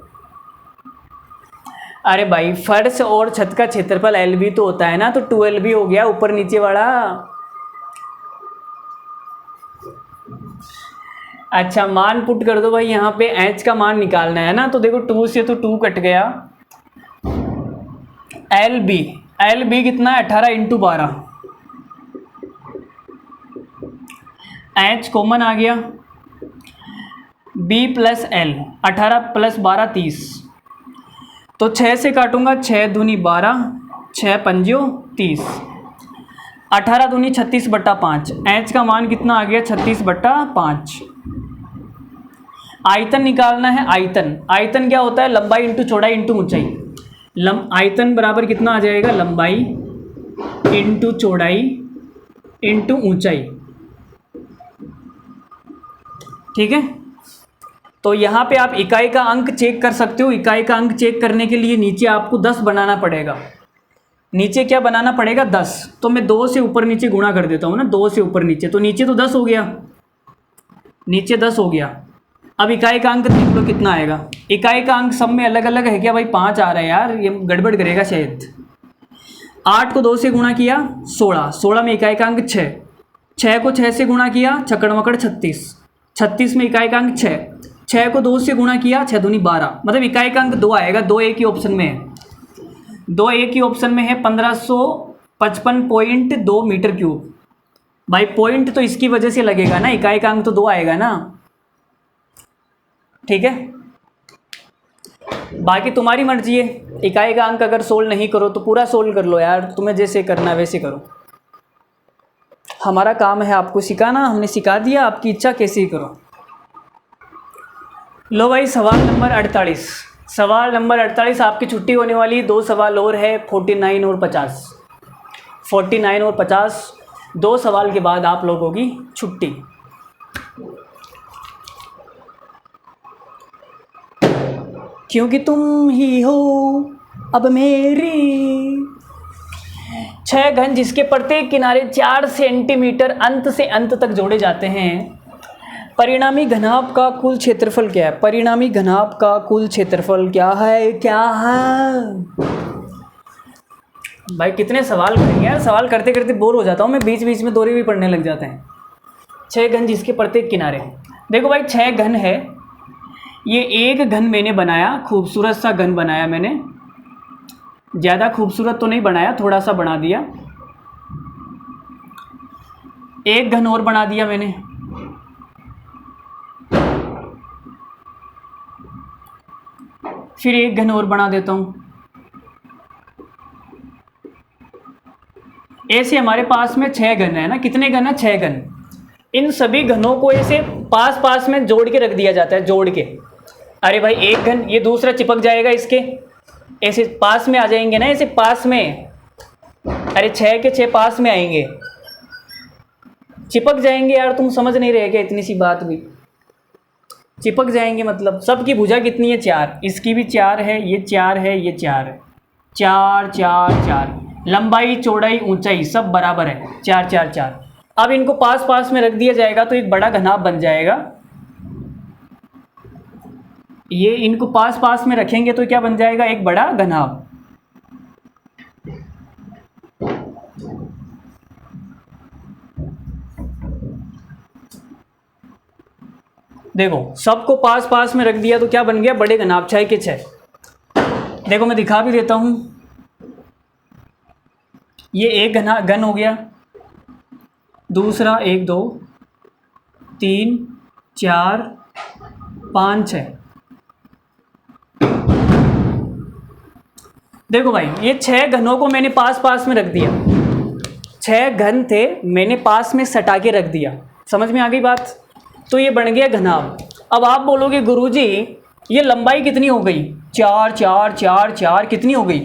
अरे भाई फर्श और छत का क्षेत्रफल LB तो होता है ना, तो 2LB हो गया ऊपर नीचे वाला। अच्छा मान पुट कर दो भाई, यहाँ पे h का मान निकालना है ना, तो देखो 2 से तो 2 कट गया। LB कितना है? 18 × 12। h कॉमन आ गया, B प्लस L 18 + 12 30। तो 6 से काटूंगा, 6 दूनी 12, 6 पंजो 30, 18 दूनी 36/5। h का मान कितना आ गया? 36/5। आयतन निकालना है। आयतन क्या होता है? लंबाई इंटू चौड़ाई इंटू ऊंचाई। आयतन बराबर कितना आ जाएगा? लंबाई इंटू चौड़ाई इंटू ऊंचाई। ठीक है, तो यहाँ पे आप इकाई का अंक चेक कर सकते हो। इकाई का अंक चेक करने के लिए नीचे आपको 10 बनाना पड़ेगा। नीचे क्या बनाना पड़ेगा? 10। तो मैं 2 से ऊपर नीचे गुणा कर देता हूँ ना, 2 से ऊपर नीचे, तो नीचे तो 10 हो गया, नीचे 10 हो गया। अब इकाई का अंक देख लो कितना आएगा। इकाई का अंक सब में अलग अलग है क्या भाई? 5 आ रहा है यार, ये गड़बड़ करेगा शायद। 8 को 2 से गुणा किया 16, 16 में इकाई का अंक 6, 6 को 6 से गुणा किया छक्कड़ मकड़ 36, 36 में इकाई का अंक 6, 6 को 2 से गुणा किया 6 दूनी 12, मतलब इकाई का अंक 2 आएगा। 2 एक ही ऑप्शन में है, 2 एक ही ऑप्शन में है। 1555.2 मीटर क्यूब। भाई पॉइंट तो इसकी वजह से लगेगा ना, इकाई का अंक तो 2 आएगा ना। ठीक है, बाकी तुम्हारी मर्जी है। इकाई का अंक अगर सोल्व नहीं करो तो पूरा सोल्व कर लो यार, तुम्हें जैसे करना है वैसे करो। हमारा काम है आपको सिखाना, हमने सिखा दिया, आपकी इच्छा कैसे ही करो। लो भाई सवाल नंबर 48। सवाल नंबर 48 आपकी छुट्टी होने वाली। 2 सवाल और है, 49 और 50। 49 और 50 2 सवाल के बाद आप लोगों की छुट्टी। क्योंकि तुम ही हो अब मेरी। 6 घन जिसके प्रत्येक किनारे 4 सेंटीमीटर अंत से अंत तक जोड़े जाते हैं। परिणामी घनाभ का कुल क्षेत्रफल क्या है? परिणामी घनाभ का कुल क्षेत्रफल क्या है? क्या है भाई? कितने सवाल करेंगे यार, सवाल करते करते बोर हो जाता हूँ मैं, बीच बीच में दोहरे भी पढ़ने लग जाते हैं। 6 घन जिसके प्रत्येक किनारे, देखो भाई 6 घन है। ये एक घन मैंने बनाया, खूबसूरत सा घन बनाया मैंने, ज़्यादा खूबसूरत तो नहीं बनाया, थोड़ा सा बना दिया। एक घन और बना दिया मैंने, फिर एक घन और बना देता हूँ। ऐसे हमारे पास में 6 घन है ना। कितने घन है? 6 घन। इन सभी घनों को ऐसे पास पास में जोड़ के रख दिया जाता है, जोड़ के। अरे भाई एक घन, ये दूसरा चिपक जाएगा इसके, ऐसे पास में आ जाएंगे ना, ऐसे पास में। अरे 6 के 6 पास में आएंगे, चिपक जाएंगे यार। तुम समझ नहीं रहे क्या? इतनी सी बात भी चिपक जाएंगे, मतलब सबकी भुजा कितनी है? 4। इसकी भी 4 है, ये 4 है, ये 4 है। 4 4 4, लंबाई चौड़ाई ऊंचाई सब बराबर है, 4 4 4। अब इनको पास पास में रख दिया जाएगा तो एक बड़ा घनाभ बन जाएगा। ये इनको पास पास में रखेंगे तो क्या बन जाएगा? एक बड़ा घनाभ। देखो सबको पास पास में रख दिया तो क्या बन गया? बड़े घनाभ, 6 के 6। देखो मैं दिखा भी देता हूं, ये एक घन हो गया, दूसरा 1 2 3 4 5 6। देखो भाई ये 6 घनों को मैंने पास पास में रख दिया। 6 घन थे, मैंने पास में सटा के रख दिया। समझ में आ गई बात? तो ये बन गया घनाभ। अब आप बोलोगे गुरुजी ये लंबाई कितनी हो गई? 4 4 4 4 कितनी हो गई?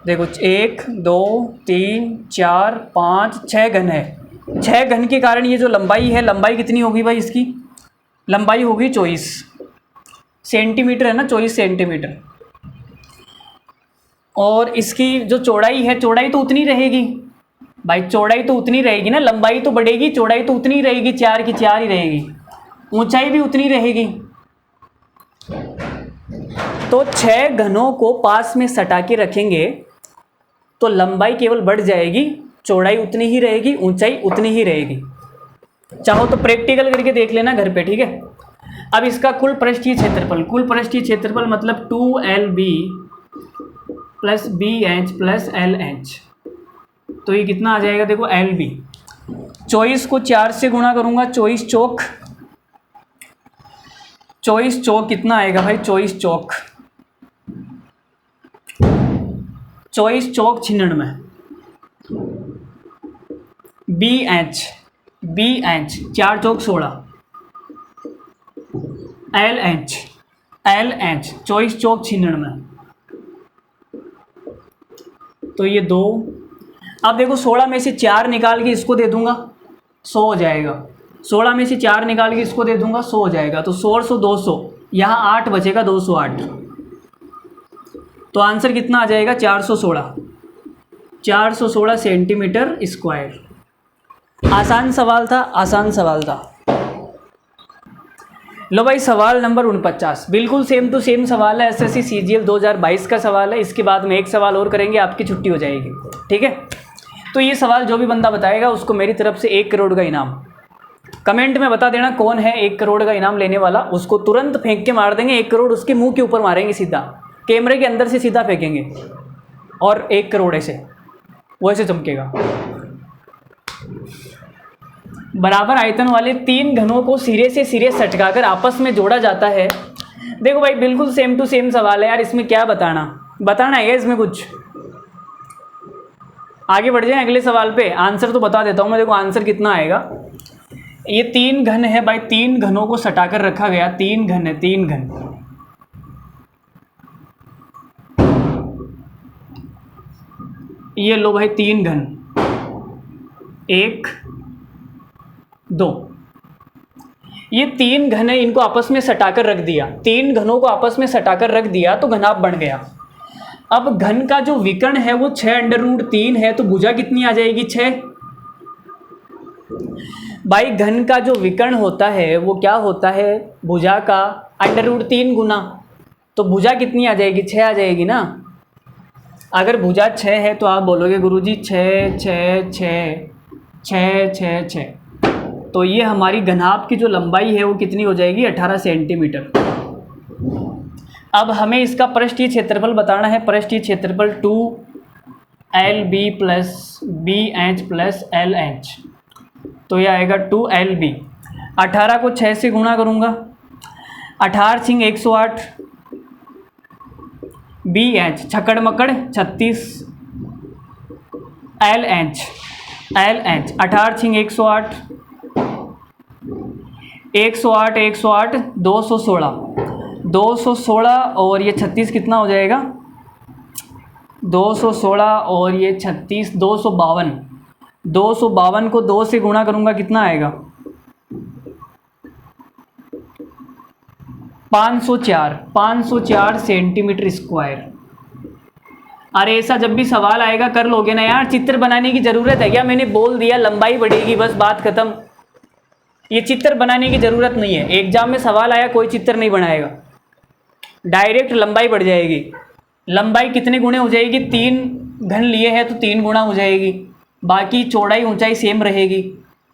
देखो 1 2 3 4 5 6 घन है। 6 घन के कारण ये जो लंबाई है, लंबाई कितनी होगी भाई? इसकी लंबाई होगी 24 सेंटीमीटर है ना, 24 सेंटीमीटर। और इसकी जो चौड़ाई है, चौड़ाई तो उतनी रहेगी भाई, चौड़ाई तो उतनी रहेगी ना, लंबाई तो बढ़ेगी, चौड़ाई तो उतनी रहेगी, 4 की 4 ही रहेगी, ऊंचाई भी उतनी रहेगी। तो 6 घनों को पास में सटा के रखेंगे तो लंबाई केवल बढ़ जाएगी, चौड़ाई उतनी ही रहेगी, ऊंचाई उतनी ही रहेगी। चाहो तो प्रैक्टिकल करके देख लेना घर पे, ठीक है। अब इसका कुल पृष्ठीय क्षेत्रफल, कुल पृष्ठीय क्षेत्रफल मतलब 2LB plus BH plus LH, तो ये कितना आ जाएगा देखो LB। 24 को 4 से गुणा करूंगा, 24 चौक, 24 चौक कितना आएगा भाई, 24 चौक 96। BH 4 चौक 16, LH 24 चौक 96, तो ये 2। अब देखो 16 में से 4 निकाल के इसको दे दूंगा, 100 हो जाएगा। 16 में से 4 निकाल के इसको दे दूंगा, 100 हो जाएगा। तो 100 200, यहाँ 8 बचेगा, 208। तो आंसर कितना आ जाएगा, 416 सेंटीमीटर स्क्वायर। आसान सवाल था, आसान सवाल था। लो भाई सवाल नंबर 49, बिल्कुल सेम टू सेम सवाल है, SSC CGL 2022 का सवाल है। इसके बाद में एक सवाल और करेंगे, आपकी छुट्टी हो जाएगी, ठीक है। तो ये सवाल जो भी बंदा बताएगा उसको मेरी तरफ से 1 करोड़ का इनाम। कमेंट में बता देना कौन है 1 करोड़ का इनाम लेने वाला, उसको तुरंत फेंक के मार देंगे। 1 करोड़ उसके मुंह के ऊपर मारेंगे, सीधा कैमरे के अंदर से सीधा फेंकेंगे, और 1 करोड़ ऐसे वो ऐसे चमकेगा। बराबर आयतन वाले 3 घनों को सिरे से सिरे सटकाकर आपस में जोड़ा जाता है। देखो भाई बिल्कुल सेम टू सेम सवाल है यार, इसमें क्या बताना है इसमें कुछ। आगे बढ़ जाए अगले सवाल पे, आंसर तो बता देता हूँ मैं। देखो आंसर कितना आएगा, ये 3 घन है भाई, 3 घनों को सटाकर रखा गया, 3 घन है, 3 घन। ये लो भाई 3 घन, 1 2, ये 3 घन है, इनको आपस में सटाकर रख दिया। 3 घनों को आपस में सटाकर रख दिया तो घनाभ बन गया। अब घन का जो विकर्ण है वो 6√3 है, तो भुजा कितनी आ जाएगी, 6। भाई घन का जो विकर्ण होता है वो क्या होता है, भुजा का √3 गुना, तो भुजा कितनी आ जाएगी, 6 आ जाएगी ना। अगर भुजा 6 है तो आप बोलोगे गुरुजी 6 6 6 6 6 6, तो ये हमारी घनाभ की जो लंबाई है वो कितनी हो जाएगी, 18 सेंटीमीटर। अब हमें इसका पृष्ठीय क्षेत्रफल बताना है। पृष्ठीय क्षेत्रफल 2LB plus BH plus LH, तो ये आएगा 2LB। 18 को 6 से गुणा करूँगा, 18 सिंह 108, BH छक्कड़ मकड़ 36, LH 18 सिंह 108, 108 216 और ये 36 कितना हो जाएगा, 216 और ये 36 252। 252 को 2 से गुणा करूँगा, कितना आएगा, 504 सेंटीमीटर स्क्वायर। अरे ऐसा जब भी सवाल आएगा कर लोगे ना यार, चित्र बनाने की ज़रूरत है क्या, मैंने बोल दिया लंबाई बढ़ेगी, बस बात खत्म। ये चित्र बनाने की ज़रूरत नहीं है, एग्जाम में सवाल आया कोई चित्र नहीं बनाएगा, डायरेक्ट लंबाई बढ़ जाएगी। लंबाई कितने गुणे हो जाएगी, 3 घन लिए हैं तो 3 गुना हो जाएगी, बाकी चौड़ाई ऊंचाई सेम रहेगी,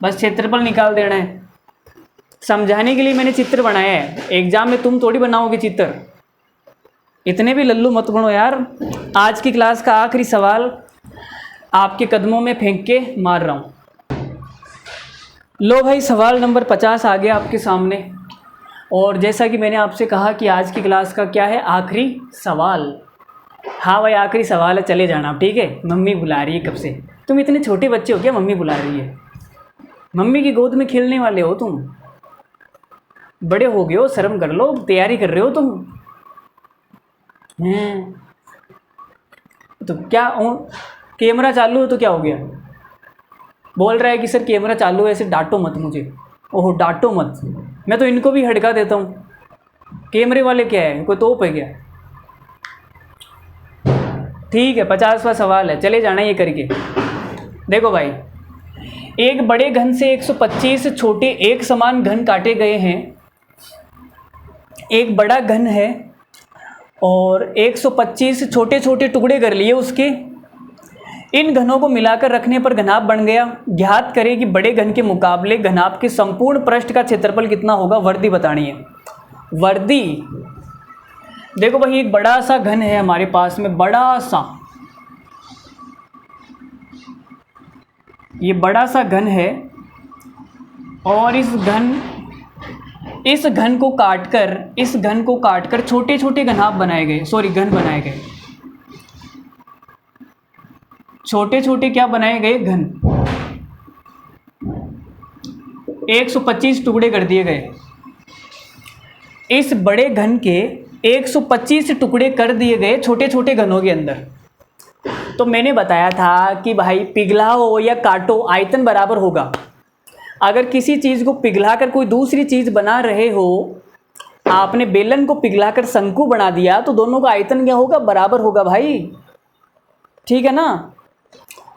बस क्षेत्रफल निकाल देना है। समझाने के लिए मैंने चित्र बनाया है, एग्जाम में तुम थोड़ी बनाओगे चित्र, इतने भी लल्लू मत बनो यार। आज की क्लास का आखिरी सवाल आपके कदमों में फेंक के मार रहा हूँ। लो भाई सवाल नंबर 50 आ गया आपके सामने, और जैसा कि मैंने आपसे कहा कि आज की क्लास का क्या है, आखिरी सवाल। हाँ भाई आखिरी सवाल है, चले जाना आप, ठीक है। मम्मी बुला रही है कब से, तुम इतने छोटे बच्चे हो क्या, मम्मी बुला रही है, मम्मी की गोद में खेलने वाले हो तुम, बड़े हो गए हो, शर्म कर लो, तैयारी कर रहे हो तुम हैं। तो क्या कैमरा चालू है तो क्या हो गया, बोल रहा है कि सर कैमरा चालू है, ऐसे डांटो मत मुझे। ओहो डांटो मत, मैं तो इनको भी हड़का देता हूँ। कैमरे वाले क्या है, कोई तोप है क्या, ठीक है, 50वां सवाल है, चले जाना ये करके। देखो भाई, एक बड़े घन से 125 छोटे एक समान घन काटे गए हैं। एक बड़ा घन है और 125 छोटे छोटे टुकड़े कर लिए उसके। इन घनों को मिलाकर रखने पर घनाभ बन गया। ज्ञात करें कि बड़े घन के मुकाबले घनाभ के संपूर्ण पृष्ठ का क्षेत्रफल कितना होगा। वर्दी बतानी है। वर्दी, देखो भाई, एक बड़ा सा घन है हमारे पास में, बड़ा सा, ये बड़ा सा घन है और इस घन को काटकर छोटे छोटे घनाभ बनाए गए, घन बनाए गए। छोटे छोटे क्या बनाए गए? घन। 125 टुकड़े कर दिए गए। इस बड़े घन के 125 टुकड़े कर दिए गए छोटे छोटे घनों के अंदर। तो मैंने बताया था कि भाई पिघलाओ या काटो, आयतन बराबर होगा। अगर किसी चीज़ को पिघलाकर कोई दूसरी चीज़ बना रहे हो, आपने बेलन को पिघलाकर शंकु बना दिया, तो दोनों का आयतन क्या होगा? बराबर होगा भाई, ठीक है ना।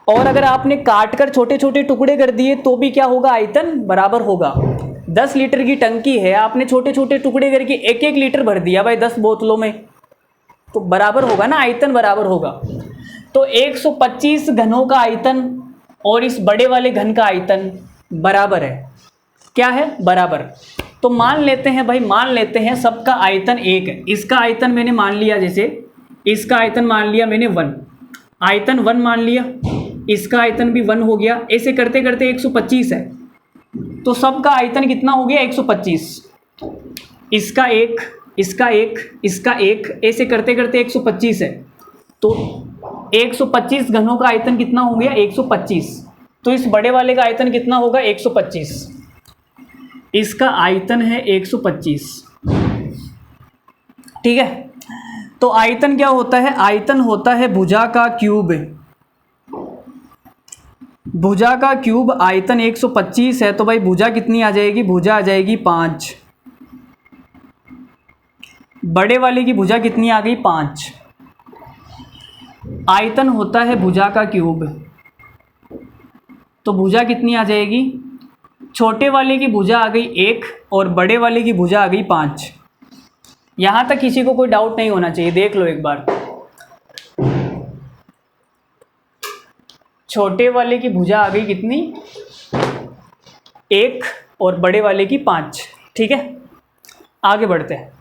और अगर आपने काटकर छोटे छोटे टुकड़े कर दिए तो भी क्या होगा? आयतन बराबर होगा। 10 लीटर की टंकी है, आपने छोटे छोटे टुकड़े करके 1-1 लीटर भर दिया भाई 10 बोतलों में, तो बराबर होगा ना, आयतन बराबर होगा। तो 125 घनों का आयतन और इस बड़े वाले घन का आयतन बराबर है। क्या है? बराबर। तो मान लेते हैं भाई, मान लेते हैं सबका आयतन 1 है। इसका आयतन मैंने मान लिया, जैसे इसका आयतन मान लिया मैंने 1, आयतन 1 मान लिया, इसका आयतन भी 1 हो गया। ऐसे करते करते 125 है, तो सबका आयतन कितना हो गया? 125। इसका 1, इसका 1, इसका 1, ऐसे करते करते 125 है, तो 125 घनों का आयतन कितना हो गया? 125। तो इस बड़े वाले का आयतन कितना होगा? 125। इसका आयतन है 125, ठीक है। तो आयतन क्या होता है? आयतन होता है भुजा का क्यूब। भुजा का क्यूब आयतन 125 है, तो भाई भुजा कितनी आ जाएगी? भुजा आ जाएगी 5। बड़े वाले की भुजा कितनी आ गई? 5। आयतन होता है भुजा का क्यूब, तो भुजा कितनी आ जाएगी? छोटे वाले की भुजा आ गई 1 और बड़े वाले की भुजा आ गई 5। यहाँ तक किसी को कोई डाउट नहीं होना चाहिए, देख लो एक बार। छोटे वाले की भुजा आ गई कितनी? 1 और बड़े वाले की 5, ठीक है। आगे बढ़ते हैं।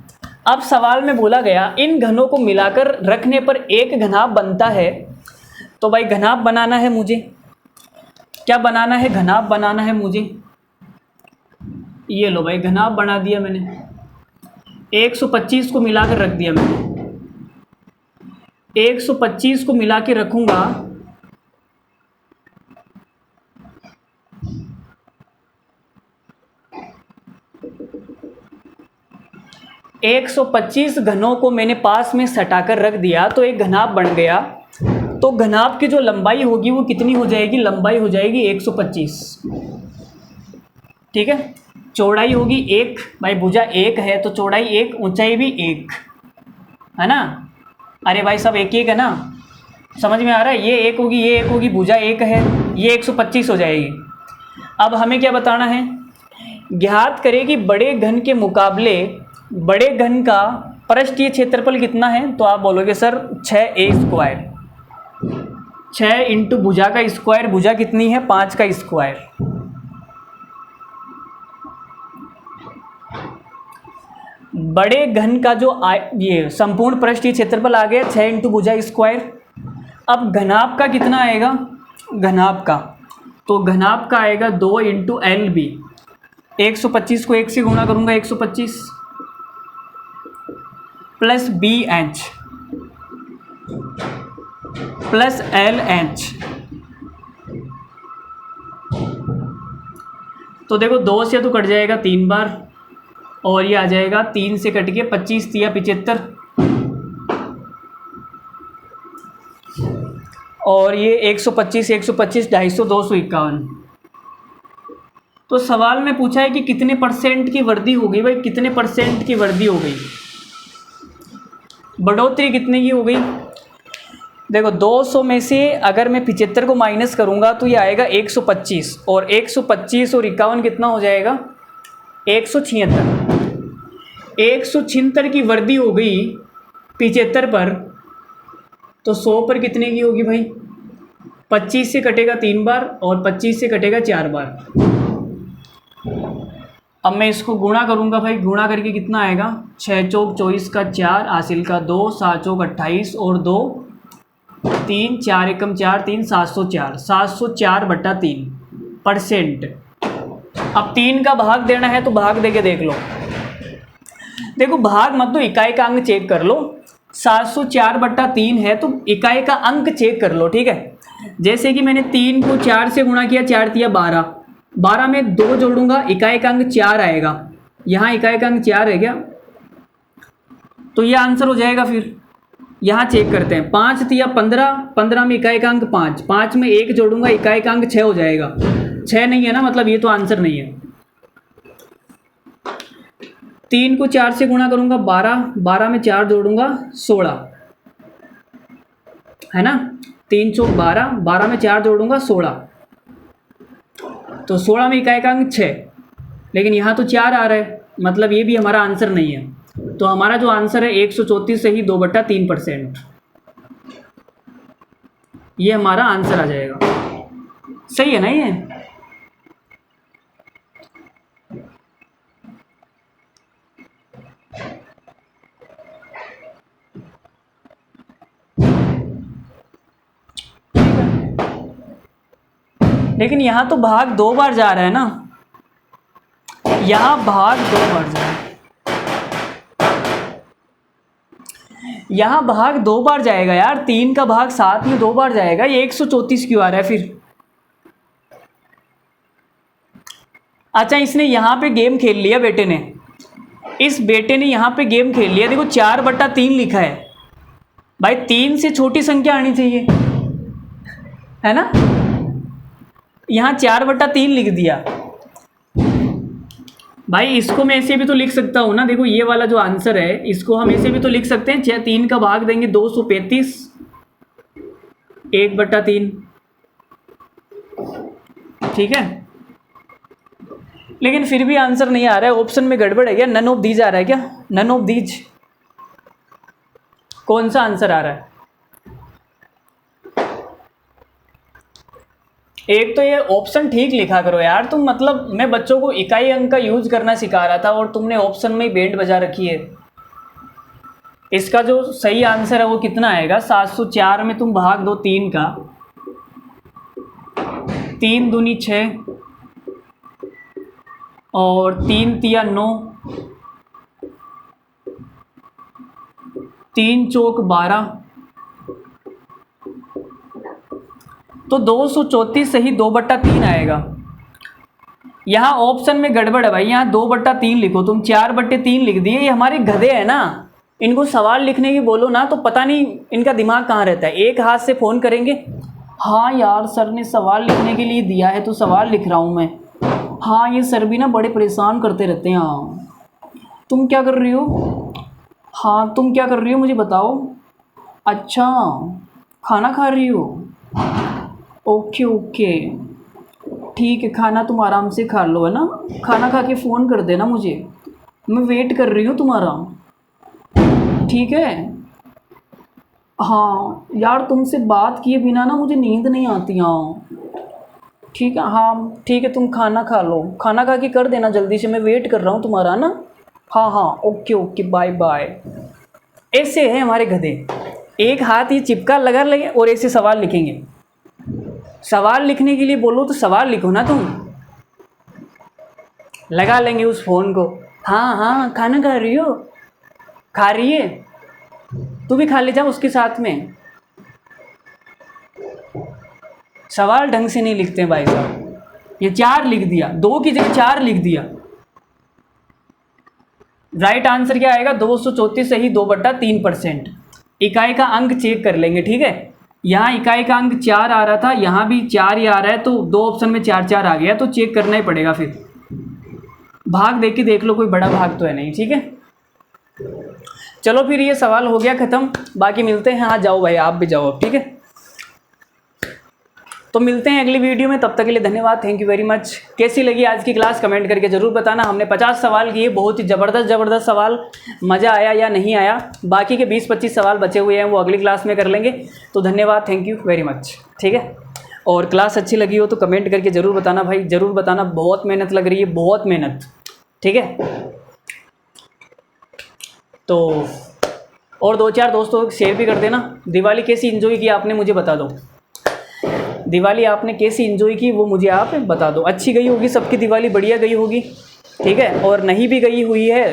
अब सवाल में बोला गया इन घनों को मिलाकर रखने पर एक घनाभ बनता है। तो भाई घनाभ बनाना है मुझे, क्या बनाना है? घनाभ बनाना है मुझे। ये लो भाई, घनाभ बना दिया मैंने। 125 को मिलाकर रख दिया मैंने। 125 को मिला के रखूंगा, एक 125 घनों को मैंने पास में सटाकर रख दिया, तो एक घनाभ बन गया। तो घनाभ की जो लंबाई होगी वो कितनी हो जाएगी? लंबाई हो जाएगी 125, ठीक है। चौड़ाई होगी 1, भाई भुजा 1 है तो चौड़ाई 1, ऊंचाई भी 1 है ना। अरे भाई सब एक है ना, समझ में आ रहा है? ये 1 होगी, ये 1 होगी, भुजा 1 है, ये 125 हो जाएगी। अब हमें क्या बताना है? ज्ञात करें कि बड़े घन के मुकाबले बड़े घन का पृष्ठीय क्षेत्रफल कितना है। तो आप बोलोगे सर 6a²। 6 इंटू भुजा का स्क्वायर, भुजा कितनी है? 5 का स्क्वायर। बड़े घन का जो ये संपूर्ण पृष्ठीय क्षेत्रफल आ गया 6 इंटू भुजा स्क्वायर। अब घनाभ का कितना आएगा? घनाभ का, तो घनाभ का आएगा 2 इंटू LB। 125 को 1 से गुणा करूंगा, 125 प्लस BH प्लस LH। तो देखो 2 से तो कट जाएगा 3 बार, और ये आ जाएगा 3 से कट के 25 या 75, और ये 125, 125, 250, 251। तो सवाल में पूछा है कि कितने % की वृद्धि हो गई। भाई कितने % की वृद्धि हो गई? बढ़ोतरी कितने की हो गई? देखो 200 में से अगर मैं 75 को माइनस करूँगा तो ये आएगा 125, और 125 और 51 कितना हो जाएगा 176। 176 की वर्दी हो गई 75 पर, तो 100 पर कितने की होगी भाई? 25 से कटेगा 3 बार और 25 से कटेगा 4 बार। अब मैं इसको गुणा करूँगा भाई, गुणा करके कितना आएगा? 6 चौक 24 का 4, हासिल का 2, 7 चौक 28 और 2 3, 4 एकम 4, 3 704, 704/3%। अब 3 का भाग देना है तो भाग दे के देख लो। देखो भाग मत दो, इकाई का अंक चेक कर लो। 704/3 है तो इकाई का अंक चेक कर लो, ठीक है। जैसे कि मैंने 3 को 4 से गुणा किया, 4 दिया 12, 12 में 2 जोड़ूंगा, इकाई का अंक 4 आएगा। यहाँ इकाई का अंक 4 है क्या? तो ये आंसर हो जाएगा। फिर यहाँ चेक करते हैं, 5 दिया 15, 15 में इकाई का अंक 5, 5 में 1 जोड़ूंगा, इकाई का अंक 6 हो जाएगा। 6 नहीं है ना, मतलब ये तो आंसर नहीं है। 3 को 4 से गुणा करूंगा 12, 12 में 4 जोड़ूंगा 16, है ना। 3 चौक 12, 12 में 4 जोड़ूंगा 16, तो 16 में इकाई का अंक 6, लेकिन यहाँ तो 4 आ रहा है, मतलब ये भी हमारा आंसर नहीं है। तो हमारा जो आंसर है 134 से ही 2/3%, ये हमारा आंसर आ जाएगा। सही है ना ये? लेकिन यहाँ तो भाग 2 बार जा रहा है ना, यहाँ भाग 2 बार जा रहा है, यहाँ भाग 2 बार जाएगा यार। 3 का भाग 7 में 2 बार जाएगा, ये 134 क्यों आ रहा है फिर? अच्छा, इसने यहाँ पे गेम खेल लिया बेटे ने, इस बेटे ने यहाँ पे गेम खेल लिया। देखो 4/3 लिखा है भाई, 3 से छोटी संख्या आनी चाहिए, है ना। यहाँ 4/3 लिख दिया भाई। इसको मैं ऐसे भी तो लिख सकता हूँ ना, देखो ये वाला जो आंसर है इसको हम ऐसे भी तो लिख सकते हैं। 3 का भाग देंगे 235, 1/3, ठीक है। लेकिन फिर भी आंसर नहीं आ रहा है, ऑप्शन में गड़बड़ है क्या? नन ऑफ दीज आ रहा है क्या? नन ऑफ दीज, कौन सा आंसर आ रहा है? एक तो ये ऑप्शन ठीक लिखा करो यार तुम, मतलब मैं बच्चों को इकाई अंक का यूज करना सिखा रहा था और तुमने ऑप्शन में ही बैंड बजा रखी है। इसका जो सही आंसर है वो कितना आएगा? 704 में तुम भाग दो 3 का, 3 दूनी 6 और 3 तिया 9, 3 चौक 12, तो 234 से ही 2/3 आएगा। यहाँ ऑप्शन में गड़बड़ है भाई, यहाँ 2/3 लिखो, तुम 4/3 लिख दिए। ये हमारे गधे हैं ना, इनको सवाल लिखने की बोलो ना तो पता नहीं इनका दिमाग कहाँ रहता है। एक हाथ से फ़ोन करेंगे, हाँ यार सर ने सवाल लिखने के लिए दिया है तो सवाल लिख रहा हूँ मैं। हाँ ये सर भी ना बड़े परेशान करते रहते हैं। हाँ तुम क्या कर रही हो? हाँ तुम क्या कर रही हो मुझे बताओ। अच्छा खाना खा रही हो? ओके ओके ठीक है, खाना तुम आराम से खा लो, है ना। खाना खा के फ़ोन कर देना मुझे, मैं वेट कर रही हूँ तुम्हारा, ठीक है। हाँ यार तुमसे बात किए बिना ना मुझे नींद नहीं आती। हाँ ठीक है, हाँ ठीक है, तुम खाना खा लो, खाना खा के कर देना जल्दी से, मैं वेट कर रहा हूँ तुम्हारा ना। हाँ हाँ ओके ओके बाय बाय। ऐसे हैं हमारे गधे, एक हाथ ये चिपका लगा लगे और ऐसे सवाल लिखेंगे। सवाल लिखने के लिए बोलो तो सवाल लिखो ना तुम, लगा लेंगे उस फ़ोन को। हाँ हाँ खाना खा रही हो? खा रही है, तू भी खा ले जा उसके साथ में। सवाल ढंग से नहीं लिखते भाई साहब। ये 4 लिख दिया, 2 की जगह 4 लिख दिया। राइट आंसर क्या आएगा? 234 से ही 2/3%। इकाई का अंक चेक कर लेंगे, ठीक है। यहाँ इकाई का अंक 4 आ रहा था, यहाँ भी 4 ही आ रहा है, तो 2 ऑप्शन में 4 आ गया, तो चेक करना ही पड़ेगा। फिर भाग देख के देख लो, कोई बड़ा भाग तो है नहीं, ठीक है। चलो फिर ये सवाल हो गया ख़त्म, बाकी मिलते हैं। हाँ जाओ भाई, आप भी जाओ अब, ठीक है। तो मिलते हैं अगली वीडियो में, तब तक के लिए धन्यवाद, थैंक यू वेरी मच। कैसी लगी आज की क्लास कमेंट करके ज़रूर बताना। हमने 50 सवाल किए, बहुत ही ज़बरदस्त सवाल, मज़ा आया या नहीं आया। बाकी के 20-25 सवाल बचे हुए हैं, वो अगली क्लास में कर लेंगे। तो धन्यवाद, थैंक यू वेरी मच, ठीक है। और क्लास अच्छी लगी हो तो कमेंट करके ज़रूर बताना भाई, ज़रूर बताना। बहुत मेहनत लग रही है, बहुत मेहनत, ठीक है। तो और 2-4 दोस्तों को शेयर भी कर देना। दिवाली कैसी एंजॉय की आपने, मुझे बता दो। दिवाली आपने कैसी एंजॉय की वो मुझे आप बता दो। अच्छी गई होगी सबकी दिवाली, बढ़िया गई होगी, ठीक है। और नहीं भी गई हुई है,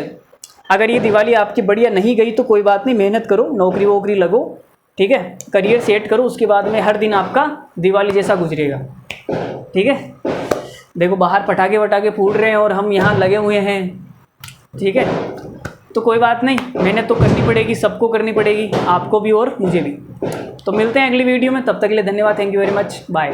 अगर ये दिवाली आपकी बढ़िया नहीं गई तो कोई बात नहीं, मेहनत करो, नौकरी वोकरी लगो, ठीक है, करियर सेट करो, उसके बाद में हर दिन आपका दिवाली जैसा गुजरेगा, ठीक है। देखो बाहर पटाखे वटाखे फूट रहे हैं और हम यहाँ लगे हुए हैं, ठीक है। तो कोई बात नहीं, मेहनत तो करनी पड़ेगी, सबको करनी पड़ेगी, आपको भी और मुझे भी। तो मिलते हैं अगली वीडियो में, तब तक के लिए धन्यवाद, thank you very much, bye.